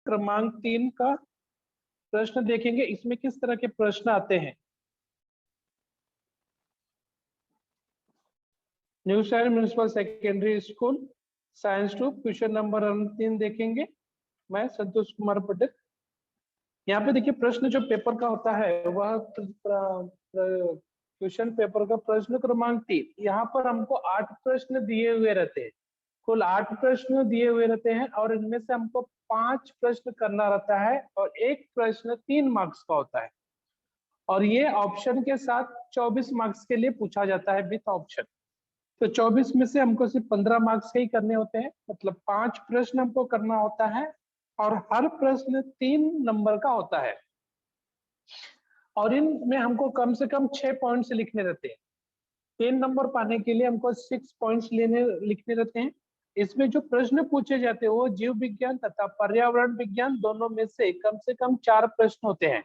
क्रमांक 3 का प्रश्न देखेंगे। इसमें किस तरह के प्रश्न आते हैं। न्यू शहर municipal secondary school science 2 question number 3 देखेंगे। मैं संतोष कुमार पटेल। यहाँ पे देखिए प्रश्न जो पेपर का होता है वह क्वेश्चन पेपर का प्रश्न क्रमांक 3। यहाँ पर हमको 8 प्रश्न दिए हुए रहते हैं। कुल 8 प्रश्न दिए हुए रहते हैं और इनमें से हमको 5 प्रश्न करना रहता है और एक प्रश्न 3 मार्क्स का होता है और ये ऑप्शन के साथ 24 मार्क्स के लिए पूछा जाता है विथ ऑप्शन। तो 24 में से हमको सिर्फ 15 मार्क्स के ही करने होते हैं, मतलब 5 प्रश्न हमको करना होता है और हर प्रश्न 3 नंबर का होता है और इनमें हमको कम से कम 6 पॉइंट्स लिखने रहते हैं। 3 नंबर पाने के लिए हमको 6 पॉइंट्स लिखने रहते हैं। इसमें जो प्रश्न पूछे जाते हैं वो जीव विज्ञान तथा पर्यावरण विज्ञान दोनों में से कम 4 प्रश्न होते हैं।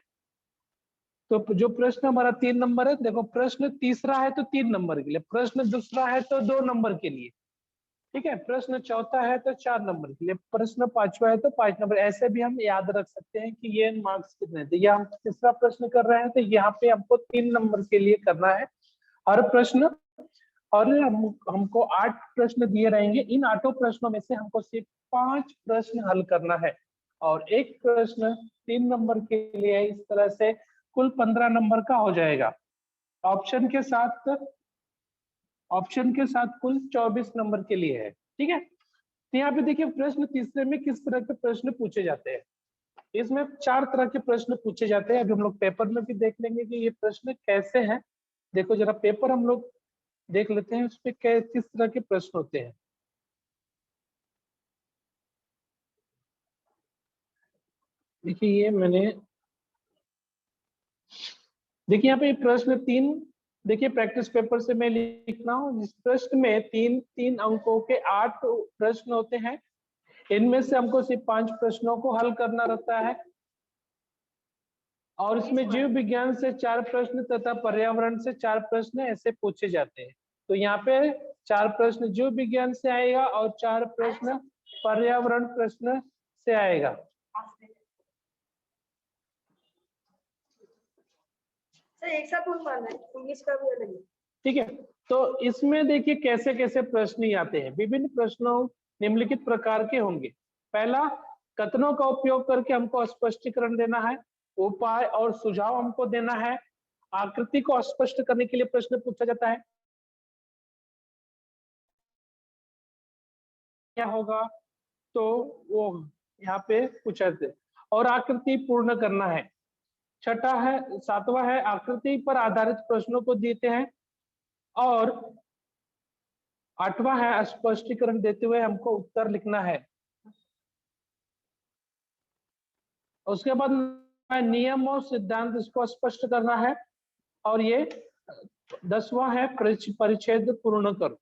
तो जो प्रश्न हमारा 3 नंबर है, देखो प्रश्न तीसरा है तो 3 नंबर के लिए, प्रश्न दूसरा है तो 2 नंबर के लिए, ठीक है, प्रश्न चौथा है तो 4 नंबर के लिए, प्रश्न पांचवा है तो 5 नंबर। ऐसे भी हम याद रख सकते हैं कि ये मार्क्स कितने थे। या हम तीसरा प्रश्न कर रहे हैं तो यहाँ पे हमको 3 नंबर के लिए करना है हर प्रश्न और हमको 8 प्रश्न दिए रहेंगे। इन 8 प्रश्नों में से हमको सिर्फ 5 प्रश्न हल करना है और एक प्रश्न 3 नंबर के लिए है। इस तरह से कुल 15 नंबर का हो जाएगा। ऑप्शन के साथ कुल 24 नंबर के लिए है, ठीक है। तो यहाँ पे देखिए प्रश्न तीसरे में किस तरह के प्रश्न पूछे जाते हैं। इसमें 4 तरह के प्रश्न पूछे जाते हैं। अभी हम लोग पेपर में भी देख लेंगे कि ये प्रश्न कैसे हैं। देखो जरा पेपर हम लोग देख लेते हैं उसमें किस तरह के प्रश्न होते हैं। देखिए देखिए यहाँ पे प्रश्न 3, देखिए प्रैक्टिस पेपर से मैं लिख रहा हूँ। जिस प्रश्न में 3 अंकों के 8 प्रश्न होते हैं, इनमें से हमको सिर्फ 5 प्रश्नों को हल करना रहता है और इसमें जीव विज्ञान से 4 प्रश्न तथा पर्यावरण से 4 प्रश्न ऐसे पूछे जाते हैं। तो यहाँ पे 4 प्रश्न जीव विज्ञान से आएगा और 4 प्रश्न पर्यावरण प्रश्न से आएगा। एक साथ इंग्लिश का भी अलग है, ठीक है। तो इसमें देखिए कैसे कैसे प्रश्न आते हैं। विभिन्न प्रश्नों निम्नलिखित प्रकार के होंगे। पहला, कथनों का उपयोग करके हमको स्पष्टीकरण देना है, उपाय और सुझाव हमको देना है। आकृति को स्पष्ट करने के लिए प्रश्न पूछा जाता है, क्या होगा तो वो यहाँ पे पूछा जाता है और आकृति पूर्ण करना है। छठा है, 7वां है आकृति पर आधारित प्रश्नों को देते हैं और 8वां है स्पष्टीकरण देते हुए हमको उत्तर लिखना है। उसके बाद नियम और सिद्धांत इसको स्पष्ट करना है और ये 10वां है परिच्छेद पूर्ण करो।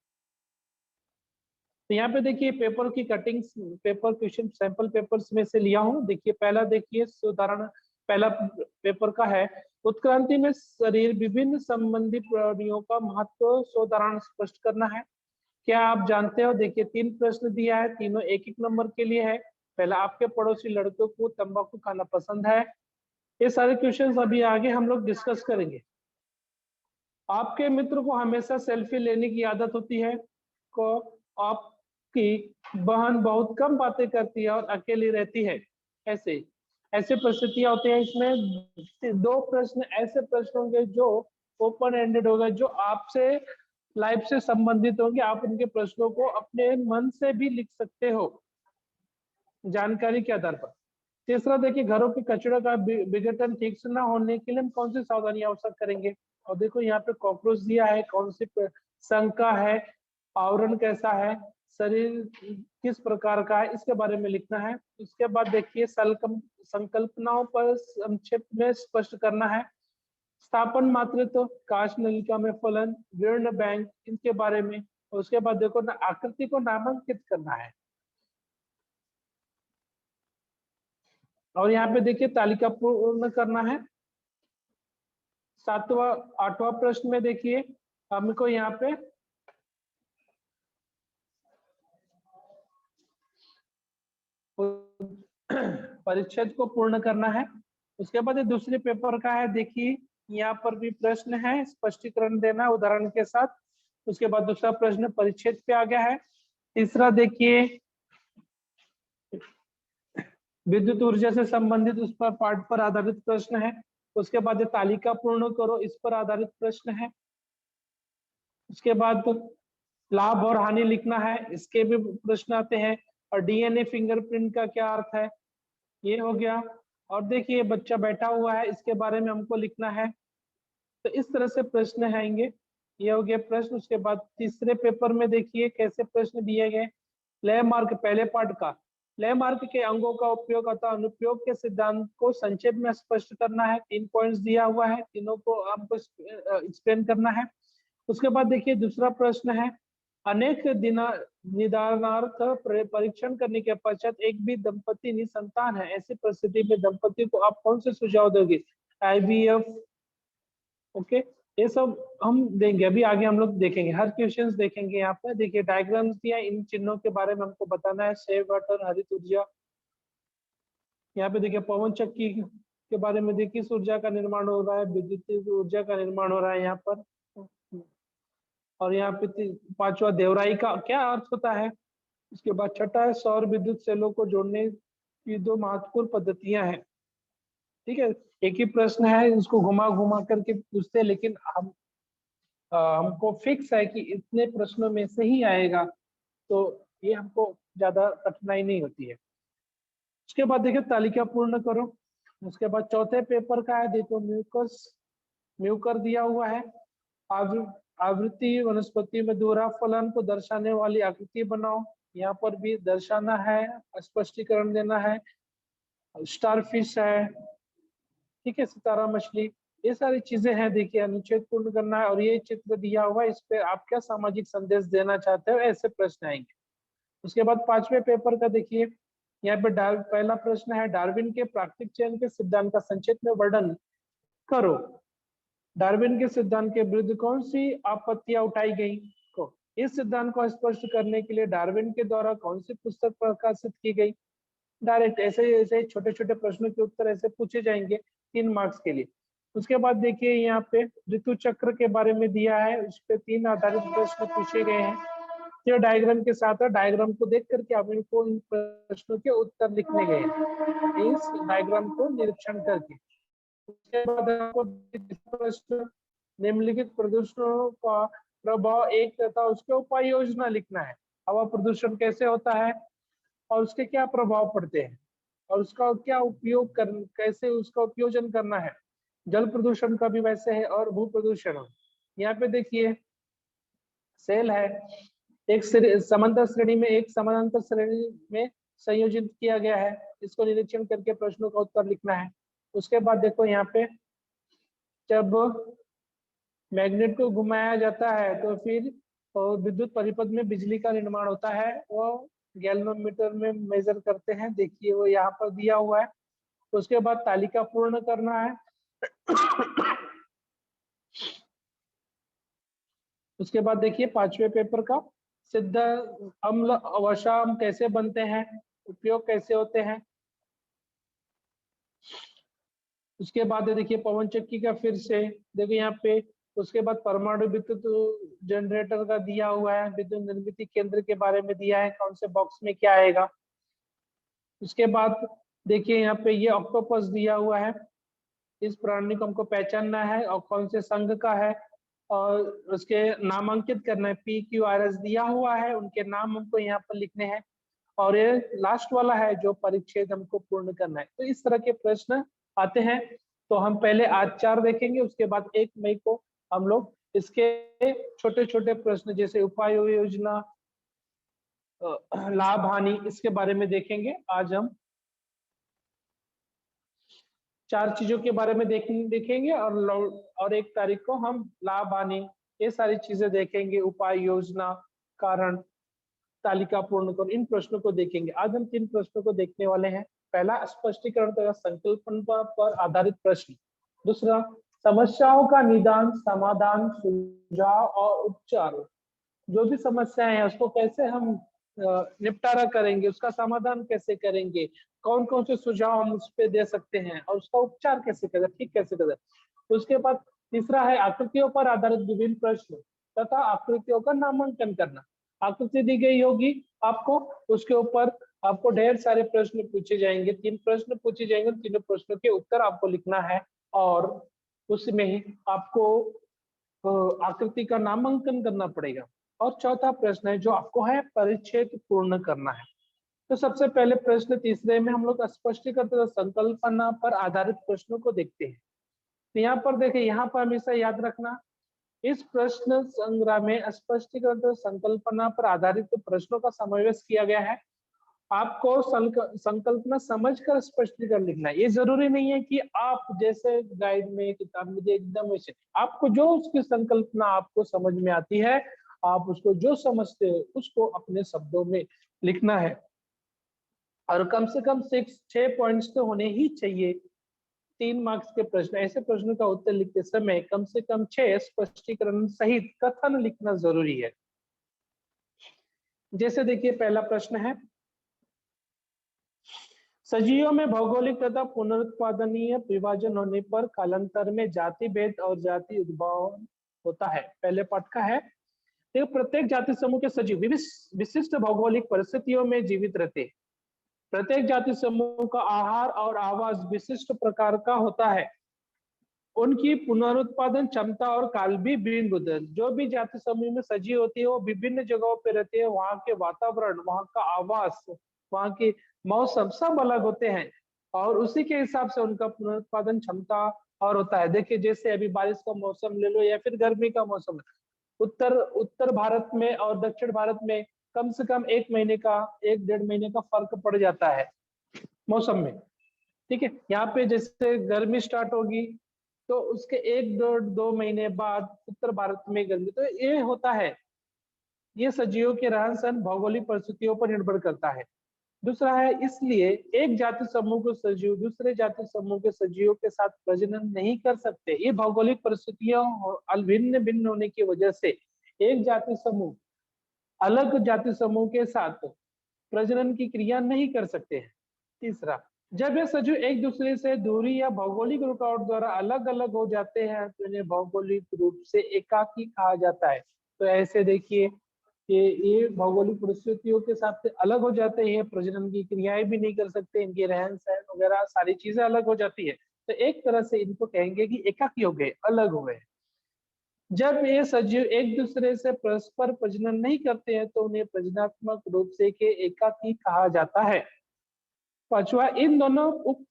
तो यहाँ पे देखिए पेपर की cuttings, paper question sample papers में से लिया हूँ। देखिए पहला देखिए उदाहरण पहला पेपर का है, उत्क्रांति में शरीर विभिन्न संबंधी प्राणियों का महत्व सोदाहरण स्पष्ट करना है। क्या आप जानते हो, देखिए 3 प्रश्न दिया है, तीनों 1-1 नंबर के लिए है। पहला, आपके पड़ोसी लड़कों को तंबाकू खाना पसंद है। ये सारे क्वेश्चंस अभी आगे हम लोग डिस्कस करेंगे। आपके मित्र को हमेशा सेल्फी लेने की आदत होती है। को आपकी बहन बहुत कम बातें करती है और अकेली रहती है। ऐसे परिस्थितियां होती हैं। इसमें 2 प्रश्न ऐसे प्रश्न होंगे जो ओपन एंडेड होगा, जो आपसे लाइफ से संबंधित होंगे। आप उनके प्रश्नों को अपने मन से भी लिख सकते हो जानकारी के आधार पर। तीसरा देखिए, घरों के कचरे का विघटन ठीक से न होने के लिए हम कौन सी सावधानी आवश्यक करेंगे। और देखो यहाँ पे कॉकरोच दिया है, कौन सी शंका है, आवरण कैसा है, शरीर किस प्रकार का है, इसके बारे में लिखना है। उसके बाद देखिए संकल्पनाओं पर संक्षेप में स्पष्ट करना है। स्थापन मातृत्व, काश नलिका में फलन, विर्ण बैंक, इनके बारे में। उसके बाद देखो ना आकृति को नामांकित करना है और यहाँ पे देखिए तालिका पूर्ण करना है। 8वां प्रश्न में देखिए हमको यहाँ पे परिच्छेद को पूर्ण करना है। उसके बाद ये दूसरे पेपर का है, देखिए यहाँ पर भी प्रश्न है, स्पष्टीकरण देना है उदाहरण के साथ। उसके बाद दूसरा प्रश्न परिच्छेद पे आ गया है। तीसरा देखिए विद्युत ऊर्जा से संबंधित उस पर पाठ पर आधारित प्रश्न है। उसके बाद ये तालिका पूर्ण करो, इस पर आधारित प्रश्न है। उसके बाद लाभ और हानि लिखना है, इसके भी प्रश्न आते हैं। और डीएनए फिंगरप्रिंट का क्या अर्थ है, ये हो गया। और देखिए बच्चा बैठा हुआ है, इसके बारे में हमको लिखना है। तो इस तरह से प्रश्न आएंगे। ये हो गया प्रश्न। उसके बाद तीसरे पेपर में देखिए कैसे प्रश्न दिए गए। लय मार्ग पहले पार्ट का, लय मार्ग के अंगों का उपयोग अथवा अनुप्रयोग के सिद्धांत को संक्षेप में स्पष्ट करना है। 3 पॉइंट्स दिया हुआ है, तीनों को हमको एक्सप्लेन करना है। उसके बाद देखिए दूसरा प्रश्न है, अनेक निदानार्थ परीक्षण करने के पश्चात एक भी दंपति निसंतान है, ऐसी परिस्थिति में दंपति को आप कौन से सुझाव दोगे? IVF। ओके, ये सब हम देंगे, अभी आगे हम लोग देखेंगे, हर क्वेश्चंस देखेंगे। यहाँ पर देखिए डायग्राम्स दिया, इन चिन्हों के बारे में हमको बताना है। सेव वाटर, हरित ऊर्जा। यहाँ पे देखिए पवन चक्की के बारे में देखिए, किस ऊर्जा का निर्माण हो रहा है, विद्युत ऊर्जा का निर्माण हो रहा है यहाँ पर। और यहाँ पे पांचवा देवराई का क्या अर्थ होता है। उसके बाद छठा है सौर विद्युत सेलों को जोड़ने की 2 महत्वपूर्ण पद्धतियां हैं। ठीक है, एक ही प्रश्न है, इसको घुमा घुमा करके पूछते हैं, लेकिन हमको फिक्स है कि इतने प्रश्नों में से ही आएगा, तो ये हमको ज्यादा कठिनाई नहीं होती है। उसके बाद देखिए तालिका पूर्ण करो। उसके बाद चौथे पेपर का है, देखो म्यूकर दिया हुआ है। आवृत्ति वनस्पति में दोहरा फलन को दर्शाने वाली आकृति बनाओ, यहाँ पर भी दर्शाना है, स्पष्टीकरण देना है। स्टारफिश है, ठीक है, सितारा मछली, ये सारी चीजें हैं। देखिए अनुच्छेद पूर्ण करना है। और ये चित्र दिया हुआ है, इस पे आप क्या सामाजिक संदेश देना चाहते हो, ऐसे प्रश्न आएंगे। उसके बाद पांचवें पेपर का देखिए, यहाँ पे पहला प्रश्न है, डार्विन के प्राकृतिक चयन के सिद्धांत का संक्षेप में वर्णन करो। डार्विन के सिद्धांत के विरुद्ध कौन सी आपत्तियां उठाई गई को, इस सिद्धांत को स्पष्ट करने के लिए डार्विन के द्वारा कौन सी पुस्तक प्रकाशित की गई। डायरेक्ट ऐसे ऐसे छोटे छोटे प्रश्नों के उत्तर ऐसे पूछे जाएंगे 3 मार्क्स के लिए। उसके बाद देखिए यहाँ पे ऋतु चक्र के बारे में दिया है, उस पे 3 आधारित प्रश्न पूछे गए हैं। तो डायग्राम के साथ है, डायग्राम को देख करके आप इनको इन प्रश्नों के उत्तर लिखने गए हैं, इस डायग्राम को निरीक्षण करके। उसके बाद आपको प्रश्न निम्नलिखित प्रदूषणों का प्रभाव एक तथा उसके उपाय योजना लिखना है। हवा प्रदूषण कैसे होता है और उसके क्या प्रभाव पड़ते हैं और उसका क्या उपयोग कैसे उसका उपयोजन करना है। जल प्रदूषण का भी वैसे है और भू प्रदूषण। यहाँ पे देखिए सेल है, एक समांतर श्रेणी में एक समानांतर श्रेणी में संयोजित किया गया है, इसको निरीक्षण करके प्रश्नों का उत्तर लिखना है। उसके बाद देखो यहाँ पे जब मैग्नेट को घुमाया जाता है तो फिर विद्युत परिपथ में बिजली का निर्माण होता है, वो गैल्वेनोमीटर में मेजर करते हैं। देखिए वो यहाँ पर दिया हुआ है। उसके बाद तालिका पूर्ण करना है। उसके बाद देखिए पांचवें पेपर का सिद्ध अम्ल अवशाम कैसे बनते हैं, उपयोग कैसे होते हैं। उसके बाद देखिए पवन चक्की का फिर से देखिए यहाँ पे। उसके बाद परमाणु विद्युत जनरेटर का दिया हुआ है, विद्युत निर्मित केंद्र के बारे में दिया है, कौन से बॉक्स में क्या आएगा। उसके बाद देखिए यहाँ पे ये ऑक्टोपस दिया हुआ है, इस प्राणी को हमको पहचानना है और कौन से संघ का है और उसके नामांकित करना है। PQRS दिया हुआ है, उनके नाम हमको यहाँ पर लिखने हैं। और ये लास्ट वाला है जो परिच्छेद हमको पूर्ण करना है। तो इस तरह के प्रश्न आते हैं। तो हम पहले आज 4 देखेंगे, उसके बाद 1 मई को हम लोग इसके छोटे छोटे प्रश्न जैसे उपाय योजना, लाभ हानि, इसके बारे में देखेंगे। आज हम 4 चीजों के बारे में देखेंगे और 1 तारीख को हम लाभ हानि ये सारी चीजें देखेंगे। उपाय योजना, कारण, तालिका पूर्ण कर, इन प्रश्नों को देखेंगे। आज हम 3 प्रश्नों को देखने वाले हैं। पहला स्पष्टीकरण तथा संकल्पन पर आधारित प्रश्न। दूसरा समस्याओं का निदान, समाधान, सुझाव और उपचार। जो भी समस्याएं हैं उसको कैसे हम निपटारा करेंगे, उसका समाधान कैसे करेंगे, कौन कौन से सुझाव हम उस पे दे सकते हैं और उसका उपचार कैसे करें, ठीक कैसे करें। उसके बाद तीसरा है आकृतियों पर आधारित विभिन्न प्रश्न तथा आकृतियों का नामांकन करना। आकृति दी गई होगी आपको, उसके ऊपर आपको ढेर सारे प्रश्न पूछे जाएंगे, 3 प्रश्न पूछे जाएंगे, तीनों प्रश्नों के उत्तर आपको लिखना है और उसमें आपको आकृति का नामांकन करना पड़ेगा। और चौथा प्रश्न है जो आपको है परिच्छेद पूर्ण करना है। तो सबसे पहले प्रश्न तीसरे में हम लोग स्पष्टीकरण तथा संकल्पना पर आधारित प्रश्नों को देखते हैं। तो यहाँ पर देखिए, यहाँ पर हमेशा याद रखना, इस प्रश्न संग्रह में स्पष्टीकरण तथा संकल्पना पर आधारित प्रश्नों का समावेश किया गया है। आपको संकल्पना समझकर स्पष्टीकरण लिखना है। ये जरूरी नहीं है कि आप जैसे गाइड में किताब में एकदम वैसे, आपको जो उसकी संकल्पना आपको समझ में आती है, आप उसको जो समझते हो उसको अपने शब्दों में लिखना है। और कम से कम 6 पॉइंट्स तो होने ही चाहिए। 3 मार्क्स के प्रश्न, ऐसे प्रश्नों का उत्तर लिखते समय कम से कम 6 स्पष्टीकरण सहित कथन लिखना जरूरी है। जैसे देखिए पहला प्रश्न है, सजीवों में भौगोलिक तथा पुनरुत्पादनीय विभाजन होने पर कालांतर में जाति भेद और जाति उद्भव होता है। पहले पाठ का है, तो प्रत्येक जाति समूह के सजीव विशिष्ट भौगोलिक परिस्थितियों में जीवित रहते हैं। प्रत्येक जाति समूह का आहार और आवास विशिष्ट प्रकार का होता है। उनकी पुनरुत्पादन क्षमता और काल भी भिन्न होता है। जो भी जाति समूह में सजीव होती है वो विभिन्न जगहों पे रहते हैं, वहाँ के वातावरण, वहाँ का आवास, वहाँ के मौसम सब अलग होते हैं और उसी के हिसाब से उनका पुनरुत्पादन क्षमता और होता है। देखिए जैसे अभी बारिश का मौसम ले लो या फिर गर्मी का मौसम, उत्तर भारत में और दक्षिण भारत में कम से कम 1 महीने का 1-1.5 महीने का फर्क पड़ जाता है मौसम में, ठीक है। यहाँ पे जैसे गर्मी स्टार्ट होगी तो उसके 1-2 महीने बाद उत्तर भारत में गर्मी, तो ये होता है। ये सजीवों के रहन सहन भौगोलिक परिस्थितियों पर निर्भर करता है। दूसरा है, इसलिए एक जाति समूह के सजीव दूसरे जाति समूह के सजीवों के साथ प्रजनन नहीं कर सकते। ये भौगोलिक परिस्थितियों भिन्न भिन्न होने की वजह से एक जाति समूह अलग जाति समूह के साथ प्रजनन की क्रिया नहीं कर सकते हैं। तीसरा, जब ये सजीव एक दूसरे से दूरी या भौगोलिक रुकावट द्वारा अलग अलग हो जाते हैं तो इन्हें भौगोलिक रूप से एकाकी कहा जाता है। तो ऐसे देखिए कि ये भौगोलिक परिस्थितियों के साथ अलग हो जाते हैं, प्रजनन की क्रियाएं भी नहीं कर सकते, इनके रहन सहन वगैरह सारी चीजें अलग हो जाती है। तो एक तरह से इनको कहेंगे कि एकाकी हो गए, अलग हो गए। जब ये सजीव एक दूसरे से परस्पर प्रजनन नहीं करते हैं तो उन्हें प्रजनात्मक रूप से के एकाकी कहा जाता है। पांचवा, इन दोनों उप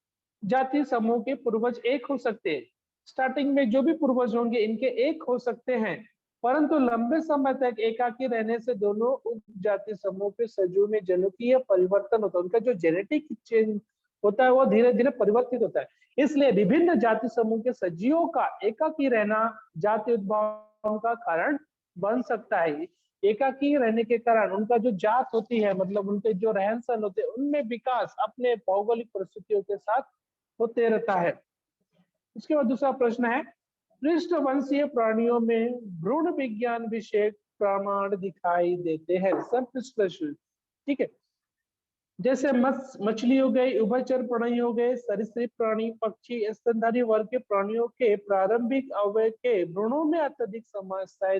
जाति समूह के पूर्वज एक हो सकते हैं। स्टार्टिंग में जो भी पूर्वज होंगे इनके एक हो सकते हैं, परंतु लंबे समय तक एकाकी रहने से दोनों उप जाति समूह के सजीव में जनुकीय परिवर्तन होता है। उनका जो जेनेटिक चेंज होता है वो धीरे धीरे परिवर्तित होता है। इसलिए विभिन्न जाति समूह के सजीवों का एकाकी रहना जाति उद्भव का कारण बन सकता है। एकाकी रहने के कारण उनका जो जात होती है, मतलब उनके जो रहन सहन होते हैं, उनमें विकास अपने भौगोलिक परिस्थितियों के साथ होते रहता है। उसके बाद दूसरा प्रश्न है, पृष्ठवंशीय प्राणियों में भ्रूण विज्ञान विषय प्रमाण दिखाई देते हैं। सब प्रश्न, ठीक है। जैसे मछली हो गई, उभयचर प्राणी हो गए, सरीसृप प्राणी, पक्षी, स्तनधारी वर्ग के प्राणियों के प्रारंभिक अवयव के भ्रूणों में अधिक समानताएं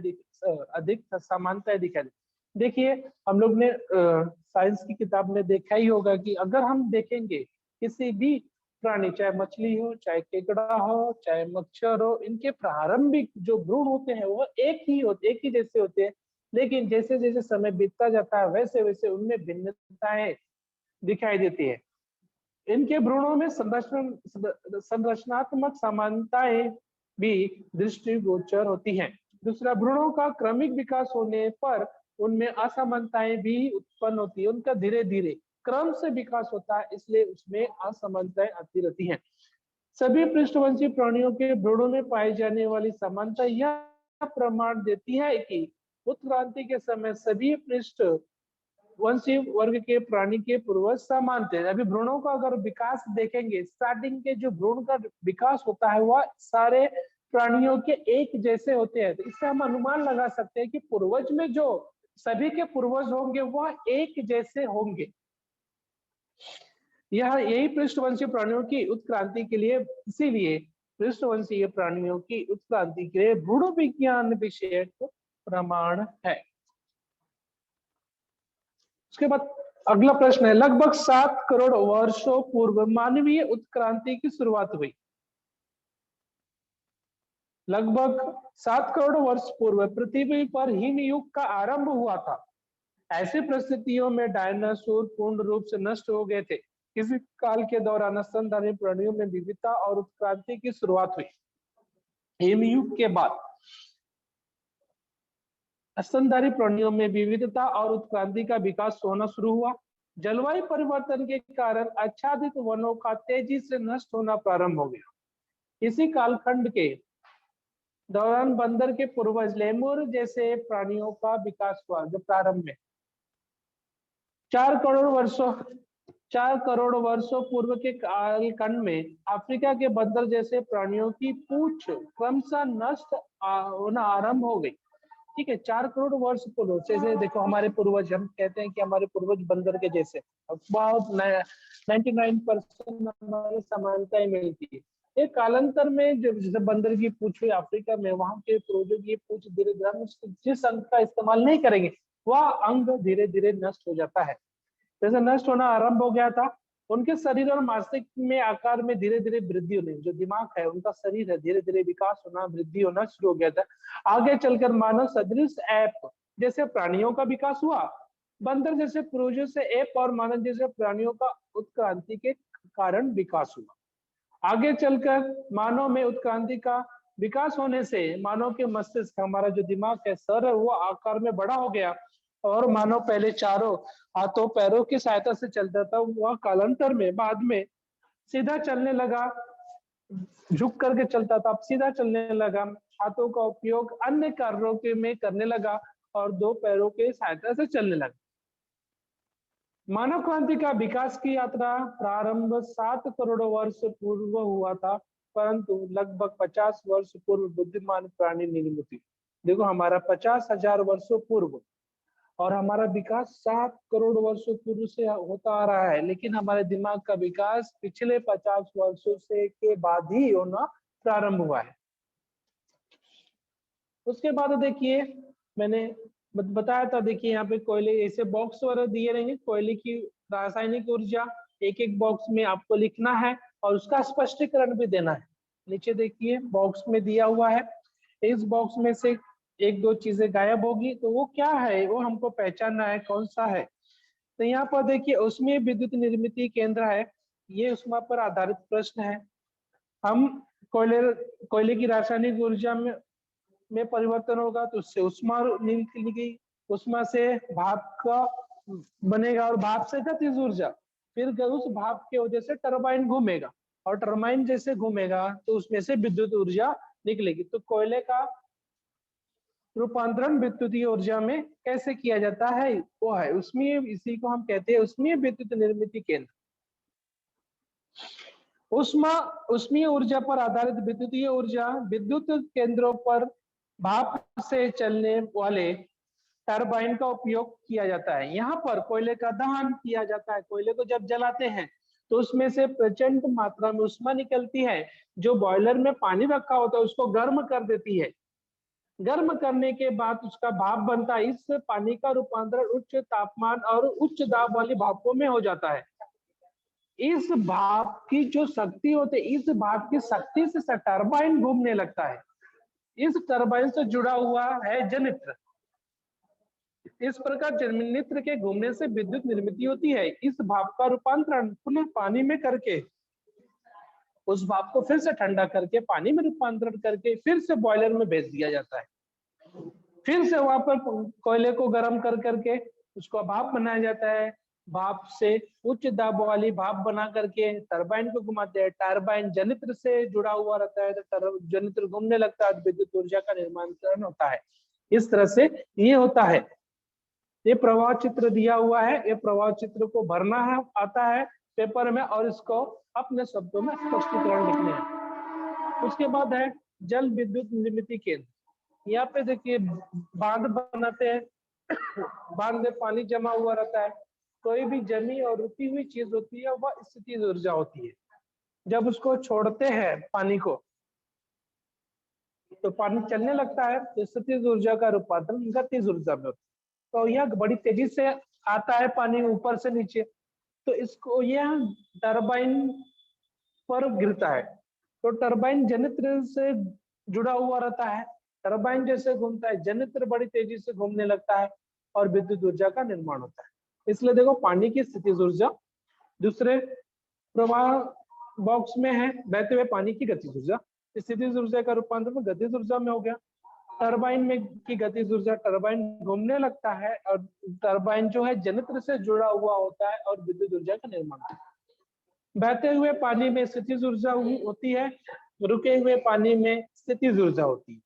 दिखाई दी। देखिए हम लोग ने साइंस की किताब में देखा ही होगा कि अगर हम देखेंगे किसी भी प्राणी, चाहे मछली हो, चाहे केकड़ा हो, चाहे मच्छर हो, इनके प्रारंभिक जो भ्रूण होते हैं वो एक ही जैसे होते हैं, लेकिन जैसे जैसे समय बीतता जाता है वैसे वैसे उनमें भिन्नताएं दिखाई देती है। इनके भ्रूणों में संरचनात्मक समानताएं भी दृष्टिगोचर होती हैं। दूसरा, भ्रूणों का क्रमिक विकास होने पर उनमें असमानताएं भी उत्पन्न होती है। उनका धीरे धीरे क्रम से विकास होता है, इसलिए उसमें असमानताएं आती रहती हैं। सभी पृष्ठवंशी प्राणियों के भ्रूणों में पाई जाने वाली समानता यह प्रमाण देती है कि उत्क्रांति के समय सभी पृष्ठवंशी वर्ग के प्राणी के पूर्वज समान थे। अभी भ्रूणों का अगर विकास देखेंगे, स्टार्टिंग के जो भ्रूण का विकास होता है वह सारे प्राणियों के एक जैसे होते हैं। तो इससे हम अनुमान लगा सकते हैं कि पूर्वज में जो सभी के पूर्वज होंगे वह एक जैसे होंगे। यही पृष्ठवंशी प्राणियों की उत्क्रांति के लिए, इसीलिए पृष्ठवंशीय प्राणियों की उत्क्रांति के लिए भ्रूण विज्ञान विषयक प्रमाण है। उसके बाद अगला प्रश्न है, लगभग 7 करोड़ वर्षों पूर्व मानवीय उत्क्रांति की शुरुआत हुई। लगभग 7 करोड़ वर्ष पूर्व पृथ्वी पर हिमयुग का आरंभ हुआ था। ऐसी परिस्थितियों में डायनासोर पूर्ण रूप से नष्ट हो गए थे। इसी काल के दौरान स्तनधारी प्राणियों में विविधता और उत्क्रांति की शुरुआत हुई। हिमयुग के बाद स्तनधारी प्राणियों में विविधता और उत्क्रांति का विकास होना शुरू हुआ। जलवायु परिवर्तन के कारण आच्छादित वनों का तेजी से नष्ट होना प्रारंभ हो गया। इसी कालखंड के दौरान बंदर के पूर्वज लेमुर जैसे प्राणियों का विकास हुआ। जो प्रारंभ में 4 करोड़ वर्षों पूर्व के कालखंड में अफ्रीका के बंदर जैसे प्राणियों की पूंछ क्रमशः नष्ट होना आरंभ हो गई। ठीक है, 4 करोड़ वर्ष पूर्व। जैसे देखो हमारे पूर्वज, हम कहते हैं कि हमारे पूर्वज बंदर के जैसे, बहुत 99% हमारी समानताएं मिलती है। एक कालांतर में जैसे बंदर की पूंछ हुई अफ्रीका में, वहां के पूर्वजों की पूंछ धीरे धीरे, जिस अंग का इस्तेमाल नहीं करेंगे वह अंग धीरे धीरे नष्ट हो जाता है। जैसे नष्ट होना आरंभ हो गया था, उनके शरीर और मस्तिष्क में आकार में धीरे धीरे वृद्धि होनी, जो दिमाग है उनका शरीर है धीरे धीरे विकास होना, वृद्धि होना शुरू हो गया था। आगे चलकर मानव सदृश ऐप जैसे प्राणियों का विकास हुआ। बंदर जैसे पूर्वजों से ऐप और मानव जैसे प्राणियों का उत्क्रांति के कारण विकास हुआ। आगे चलकर मानव में उत्क्रांति का विकास होने से मानव के मस्तिष्क, हमारा जो दिमाग है, सर है, वो आकार में बड़ा हो गया। और मानव पहले चारों हाथों पैरों की सहायता से चलता था, वह कालांतर में बाद में सीधा चलने लगा, झुक करके चलता था, अब सीधा चलने लगा। हाथों का उपयोग अन्य कार्यों के में करने लगा और 2 पैरों के सहायता से चलने लगा। मानव क्रांति का विकास की यात्रा प्रारंभ 7 करोड़ वर्ष पूर्व हुआ था, परंतु लगभग 50 वर्ष पूर्व बुद्धिमान प्राणी निर्मित हुई। देखो हमारा 50,000 वर्षों पूर्व और हमारा विकास 7 करोड़ वर्षों पूर्व से होता आ रहा है, लेकिन हमारे दिमाग का विकास पिछले 50 वर्षों से के बाद ही होना प्रारंभ हुआ है। उसके बाद देखिए मैंने बताया था, देखिए यहाँ पे कोयले ऐसे बॉक्स वगैरह दिए रहेंगे, कोयले की रासायनिक ऊर्जा एक एक बॉक्स में आपको लिखना है और उसका स्पष्टीकरण भी देना है। नीचे देखिए बॉक्स में दिया हुआ है, इस बॉक्स में से 1-2 चीजें गायब होगी, तो वो क्या है वो हमको पहचानना है कौन सा है। तो यहाँ पर देखिए ऊष्मीय विद्युत निर्मित केंद्र है, ये ऊष्मा पर आधारित प्रश्न है। हम कोयले की रासायनिक ऊर्जा में परिवर्तन होगा तो उससे ऊष्मा निकलेगी, ऊष्मा से भाप का बनेगा और भाप से गतिज ऊर्जा, फिर उस भाप की वजह से टरबाइन घूमेगा और टरबाइन जैसे घूमेगा तो उसमें से विद्युत ऊर्जा निकलेगी। तो कोयले का रूपांतरण विद्युतीय ऊर्जा में कैसे किया जाता है, वो है ऊष्मीय, इसी को हम कहते हैं ऊष्मीय विद्युत निर्मित केंद्र। ऊष्मीय ऊर्जा पर आधारित विद्युतीय ऊर्जा विद्युत केंद्रों पर भाप से चलने वाले टरबाइन का उपयोग किया जाता है। यहाँ पर कोयले का दहन किया जाता है। कोयले को जब जलाते हैं तो उसमें से प्रचंड मात्रा में ऊष्मा निकलती है, जो बॉयलर में पानी रखा होता है उसको गर्म कर देती है। गर्म करने के बाद उसका भाप बनता है। इस पानी का रूपांतरण उच्च तापमान और उच्च दाब वाली भापों में हो जाता है। इस भाप की जो शक्ति होती है, इस भाप की शक्ति से टरबाइन घूमने लगता है। इस टरबाइन से जुड़ा हुआ है जनित्र। इस प्रकार जनित्र के घूमने से विद्युत निर्मित होती है। इस भाप का रूपांतरण पुनः पानी में करके उस भाप को फिर से ठंडा करके पानी में रूपांतरण करके फिर से बॉयलर में भेज दिया जाता है। फिर से वहां पर कोयले को गर्म कर करके उसको भाप बनाया जाता है। भाप से उच्च दाब वाली भाप बना करके टरबाइन को घुमाते हैं। टरबाइन जनित्र से जुड़ा हुआ रहता है तो जनित्र घूमने लगता है, विद्युत ऊर्जा का निर्माण होता है। इस तरह से ये होता है। ये प्रवाह चित्र दिया हुआ है, ये प्रवाह चित्र को भरना है, आता है पेपर में और इसको अपने शब्दों में स्पष्टीकरण लिखने हैं। उसके बाद है जल विद्युत निर्मित केंद्र। यहाँ पे देखिए बांध बनाते हैं, बांध में पानी जमा हुआ रहता है, कोई भी जमी और रुकी हुई चीज होती है वह स्थितिज ऊर्जा होती है। जब उसको छोड़ते हैं पानी को तो पानी चलने लगता है, तो स्थितिज ऊर्जा का रूपांतरण गतिज ऊर्जा में होता है। तो यह बड़ी तेजी से आता है पानी ऊपर से नीचे, तो इसको यह टरबाइन पर गिरता है। तो टरबाइन जनित्र से जुड़ा हुआ रहता है, टरबाइन जैसे घूमता है जनित्र बड़ी तेजी से घूमने लगता है और विद्युत ऊर्जा का निर्माण होता है। इसलिए देखो पानी की स्थितिज ऊर्जा, दूसरे प्रवाह बॉक्स में है बहते हुए पानी की गतिज ऊर्जा, स्थितिज ऊर्जा का रूपांतरण गतिज ऊर्जा में हो गया। टरबाइन में की गतिज ऊर्जा, टरबाइन घूमने लगता है और टरबाइन जो है जनित्र से जुड़ा हुआ होता है और विद्युत ऊर्जा का निर्माण होता है। बहते हुए पानी में स्थितिज ऊर्जा होती है, रुके हुए पानी में स्थितिज ऊर्जा होती है।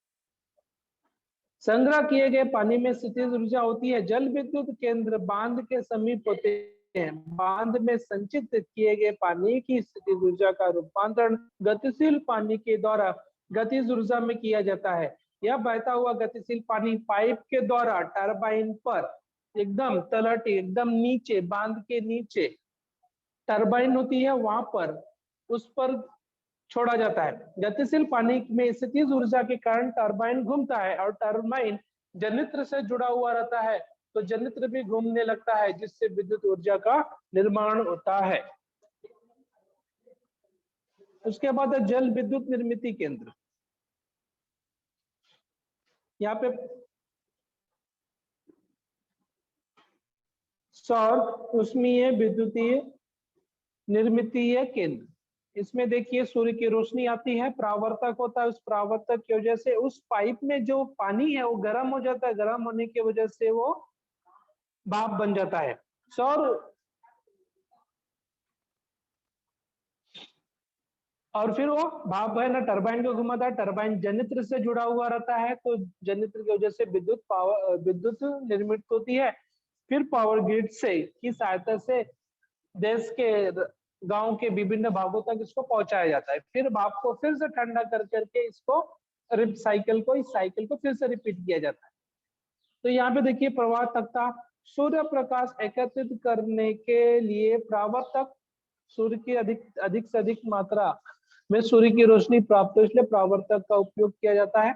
संग्रह किए गए पानी में स्थितिज ऊर्जा होती है। जल विद्युत केंद्र बांध के समीप होते हैं। बांध में संचित किए गए पानी की स्थितिज ऊर्जा का रूपांतरण गतिशील पानी के द्वारा गतिज ऊर्जा में किया जाता है। यह बहता हुआ गतिशील पानी पाइप के द्वारा टरबाइन पर एकदम तलहटी, एकदम नीचे, बांध के नीचे टरबाइन होती है वहां पर, उस पर छोड़ा जाता है। गतिशील पानी में स्थितिज ऊर्जा के कारण टरबाइन घूमता है और टरबाइन जनित्र से जुड़ा हुआ रहता है, तो जनित्र भी घूमने लगता है जिससे विद्युत ऊर्जा का निर्माण होता है। उसके बाद है जल विद्युत निर्मित केंद्र। यहाँ पे सौर उष्मीय विद्युतीय निर्मितीय केंद्र, इसमें देखिए सूर्य की रोशनी आती है, परावर्तक होता है, उस परावर्तक की वजह से उस पाइप में जो पानी है वो गर्म हो जाता है, गर्म होने की वजह से वो भाप बन जाता है। सौर और फिर वो भाप है ना टरबाइन को घुमाता है, टरबाइन जनित्र से जुड़ा हुआ रहता है, तो जनित्र की वजह से विद्युत निर्मित होती है। फिर पावर ग्रिड से की सहायता से देश के गांव के विभिन्न भागों तक इसको पहुंचाया जाता है। फिर भाप को फिर से ठंडा कर करके इसको इस साइकिल को फिर से रिपीट किया जाता है। तो यहाँ पे देखिए प्रवाह तख्ता, सूर्य प्रकाश एकत्रित करने के लिए परावर्तक, सूर्य की अधिक से अधिक मात्रा में सूर्य की रोशनी प्राप्त हो इसलिए परावर्तक का उपयोग किया जाता है।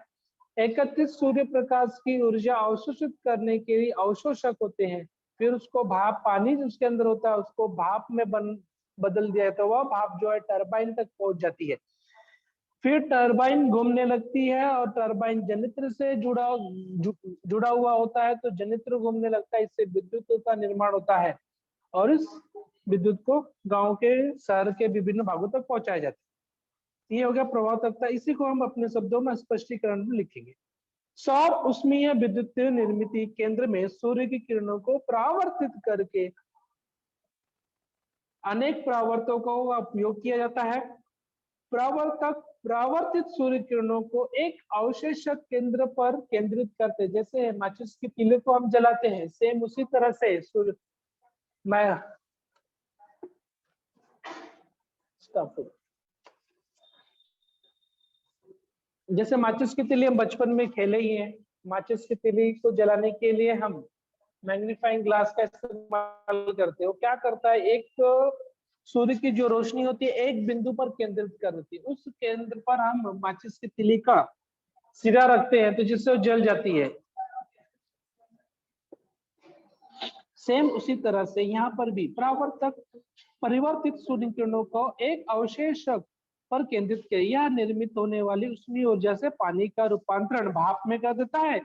एकत्रित सूर्य प्रकाश की ऊर्जा अवशोषित करने के लिए अवशोषक होते हैं। फिर उसको भाप, पानी जो उसके अंदर होता है उसको भाप में बदल दिया जाता है, वह भाप जो है टरबाइन तक पहुंच जाती है। फिर टरबाइन घूमने लगती है और टरबाइन जनित्र से जुड़ा हुआ होता है, तो जनित्र घूमने लगता है, इससे विद्युत का निर्माण होता है और इस विद्युत को गांव के, शहर के विभिन्न भागों तक पहुंचाया जाता है। ये हो गया प्रवाह तख्ता। इसी को हम अपने शब्दों में स्पष्टीकरण में लिखेंगे। सौर उष्मीय विद्युत निर्मित केंद्र में सूर्य की किरणों को परावर्तित करके अनेक परावर्तकों का उपयोग किया जाता है। परावर्तित सूर्य किरणों को एक अवशोषक केंद्र पर केंद्रित करते हैं। जैसे माचिस की तीली को हम जलाते हैं, सेम उसी तरह से सूर्य जैसे माचिस की तीली हम बचपन में खेले ही हैं, माचिस की तीली को जलाने के लिए हम मैग्नीफाइंग ग्लास का इस्तेमाल करते हो। क्या करता है, एक सूर्य की जो रोशनी होती है एक बिंदु पर केंद्रित कर देती है, उस केंद्र पर हम माचिस की तीली का सिरा रखते हैं तो जिससे वो जल जाती है। सेम उसी तरह से यहाँ पर भी परिवर्तित सूर्य किरणों को एक अवशोषक पर केंद्रित किया, यह निर्मित होने वाली उष्मीय ऊर्जा से पानी का रूपांतरण भाप में कर देता है।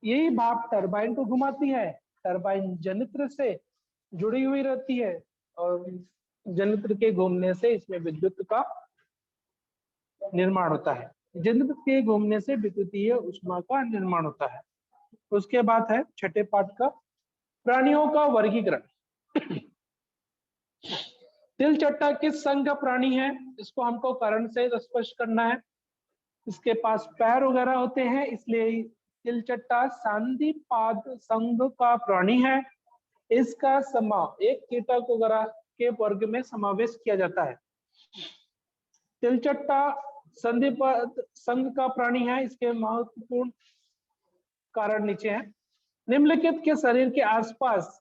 यही भाप टरबाइन को घुमाती है, टरबाइन जनित्र से जुड़ी हुई रहती है और जनित्र के घूमने से इसमें विद्युत का निर्माण होता है। जनित्र के घूमने से विद्युतीय ऊष्मा का निर्माण होता है। उसके बाद है छठे पाठ का प्राणियों का वर्गीकरण। तिलचट्टा किस संघ का प्राणी है, इसको हमको कारण से स्पष्ट करना है। इसके पास पैर वगैरह होते हैं, इसलिए तिलचट्टा संधिपाद संघ का प्राणी है। इसका एक कीटक वगैरह के वर्ग में समावेश किया जाता है। तिलचट्टा संधिपाद संघ का प्राणी है। इसके महत्वपूर्ण कारण नीचे हैं। निम्नलिखित के शरीर के आसपास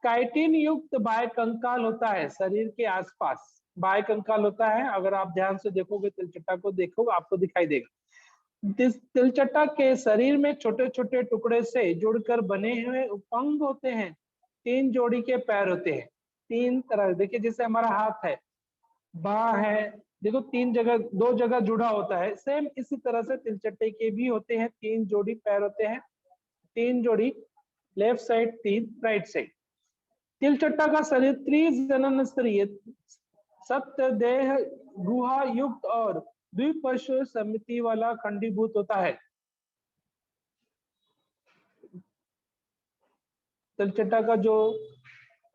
काइटिन युक्त बाह्य कंकाल होता है। शरीर के आसपास बाह्य कंकाल होता है। अगर आप ध्यान से देखोगे, तिलचट्टा को देखोगे, आपको दिखाई देगा। तिलचट्टा के शरीर में छोटे छोटे टुकड़े से जुड़कर बने हुए उपअंग होते हैं। 3 जोड़ी के पैर होते हैं। 3 तरह, देखिए जैसे हमारा हाथ है, बाह है, देखो 3 जगह, 2 जगह जुड़ा होता है। सेम इसी तरह से तिलचट्टे के भी होते हैं। 3 जोड़ी पैर होते हैं। 3 जोड़ी लेफ्ट साइड, 3 राइट साइड। तिलचट्टा का शरीर त्रिजनन स्तरीय, सप्त देह, गुहा युक्त और द्विपश्व समिति वाला खंडीभूत होता है। तिलचट्टा का जो